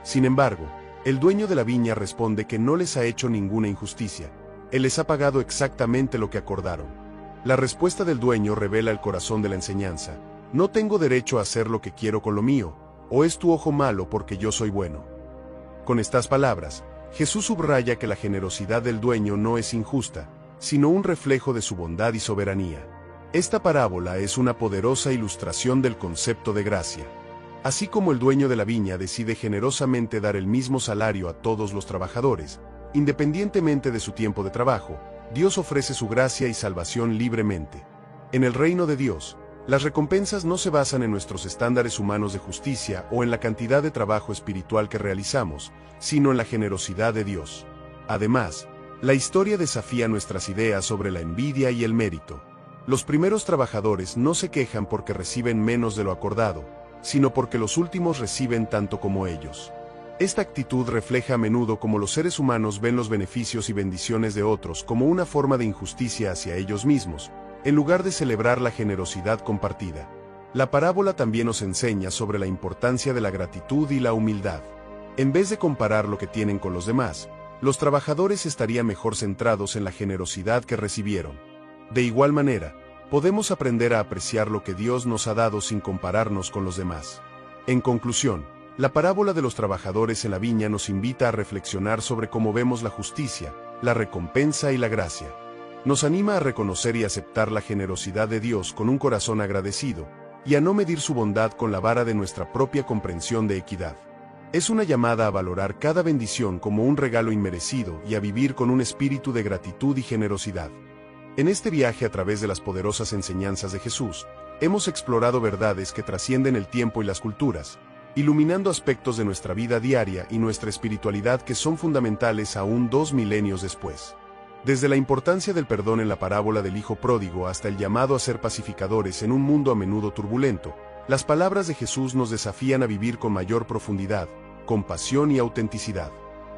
[SPEAKER 1] Sin embargo, el dueño de la viña responde que no les ha hecho ninguna injusticia. Él les ha pagado exactamente lo que acordaron. La respuesta del dueño revela el corazón de la enseñanza. No tengo derecho a hacer lo que quiero con lo mío, o es tu ojo malo porque yo soy bueno. Con estas palabras, Jesús subraya que la generosidad del dueño no es injusta, sino un reflejo de su bondad y soberanía. Esta parábola es una poderosa ilustración del concepto de gracia. Así como el dueño de la viña decide generosamente dar el mismo salario a todos los trabajadores, independientemente de su tiempo de trabajo, Dios ofrece su gracia y salvación libremente. En el reino de Dios, las recompensas no se basan en nuestros estándares humanos de justicia o en la cantidad de trabajo espiritual que realizamos, sino en la generosidad de Dios. Además, la historia desafía nuestras ideas sobre la envidia y el mérito. Los primeros trabajadores no se quejan porque reciben menos de lo acordado, sino porque los últimos reciben tanto como ellos. Esta actitud refleja a menudo cómo los seres humanos ven los beneficios y bendiciones de otros como una forma de injusticia hacia ellos mismos, en lugar de celebrar la generosidad compartida. La parábola también nos enseña sobre la importancia de la gratitud y la humildad. En vez de comparar lo que tienen con los demás, los trabajadores estarían mejor centrados en la generosidad que recibieron. De igual manera, podemos aprender a apreciar lo que Dios nos ha dado sin compararnos con los demás. En conclusión, la parábola de los trabajadores en la viña nos invita a reflexionar sobre cómo vemos la justicia, la recompensa y la gracia. Nos anima a reconocer y aceptar la generosidad de Dios con un corazón agradecido, y a no medir su bondad con la vara de nuestra propia comprensión de equidad. Es una llamada a valorar cada bendición como un regalo inmerecido y a vivir con un espíritu de gratitud y generosidad. En este viaje a través de las poderosas enseñanzas de Jesús, hemos explorado verdades que trascienden el tiempo y las culturas, iluminando aspectos de nuestra vida diaria y nuestra espiritualidad que son fundamentales aún 2 milenios después. Desde la importancia del perdón en la parábola del Hijo Pródigo hasta el llamado a ser pacificadores en un mundo a menudo turbulento, las palabras de Jesús nos desafían a vivir con mayor profundidad, compasión y autenticidad.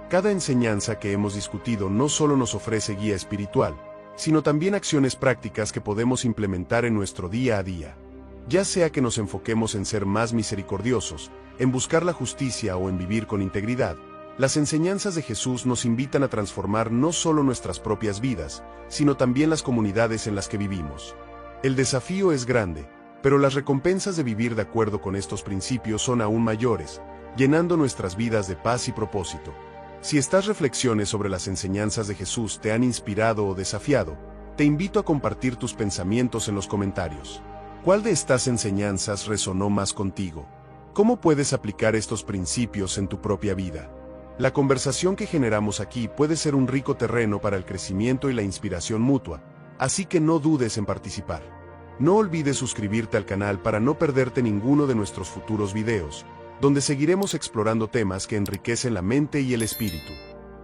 [SPEAKER 1] Cada enseñanza que hemos discutido no solo nos ofrece guía espiritual, sino también acciones prácticas que podemos implementar en nuestro día a día. Ya sea que nos enfoquemos en ser más misericordiosos, en buscar la justicia o en vivir con integridad, las enseñanzas de Jesús nos invitan a transformar no solo nuestras propias vidas, sino también las comunidades en las que vivimos. El desafío es grande, pero las recompensas de vivir de acuerdo con estos principios son aún mayores, llenando nuestras vidas de paz y propósito. Si estas reflexiones sobre las enseñanzas de Jesús te han inspirado o desafiado, te invito a compartir tus pensamientos en los comentarios. ¿Cuál de estas enseñanzas resonó más contigo? ¿Cómo puedes aplicar estos principios en tu propia vida? La conversación que generamos aquí puede ser un rico terreno para el crecimiento y la inspiración mutua, así que no dudes en participar. No olvides suscribirte al canal para no perderte ninguno de nuestros futuros videos, donde seguiremos explorando temas que enriquecen la mente y el espíritu.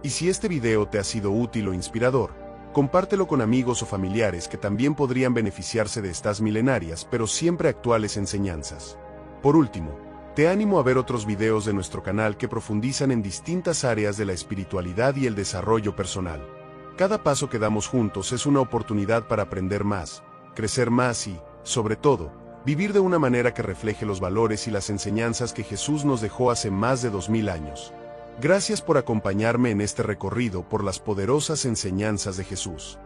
[SPEAKER 1] Y si este video te ha sido útil o inspirador, compártelo con amigos o familiares que también podrían beneficiarse de estas milenarias pero siempre actuales enseñanzas. Por último, te animo a ver otros videos de nuestro canal que profundizan en distintas áreas de la espiritualidad y el desarrollo personal. Cada paso que damos juntos es una oportunidad para aprender más, crecer más y, sobre todo, vivir de una manera que refleje los valores y las enseñanzas que Jesús nos dejó hace más de 2000 años. Gracias por acompañarme en este recorrido por las poderosas enseñanzas de Jesús.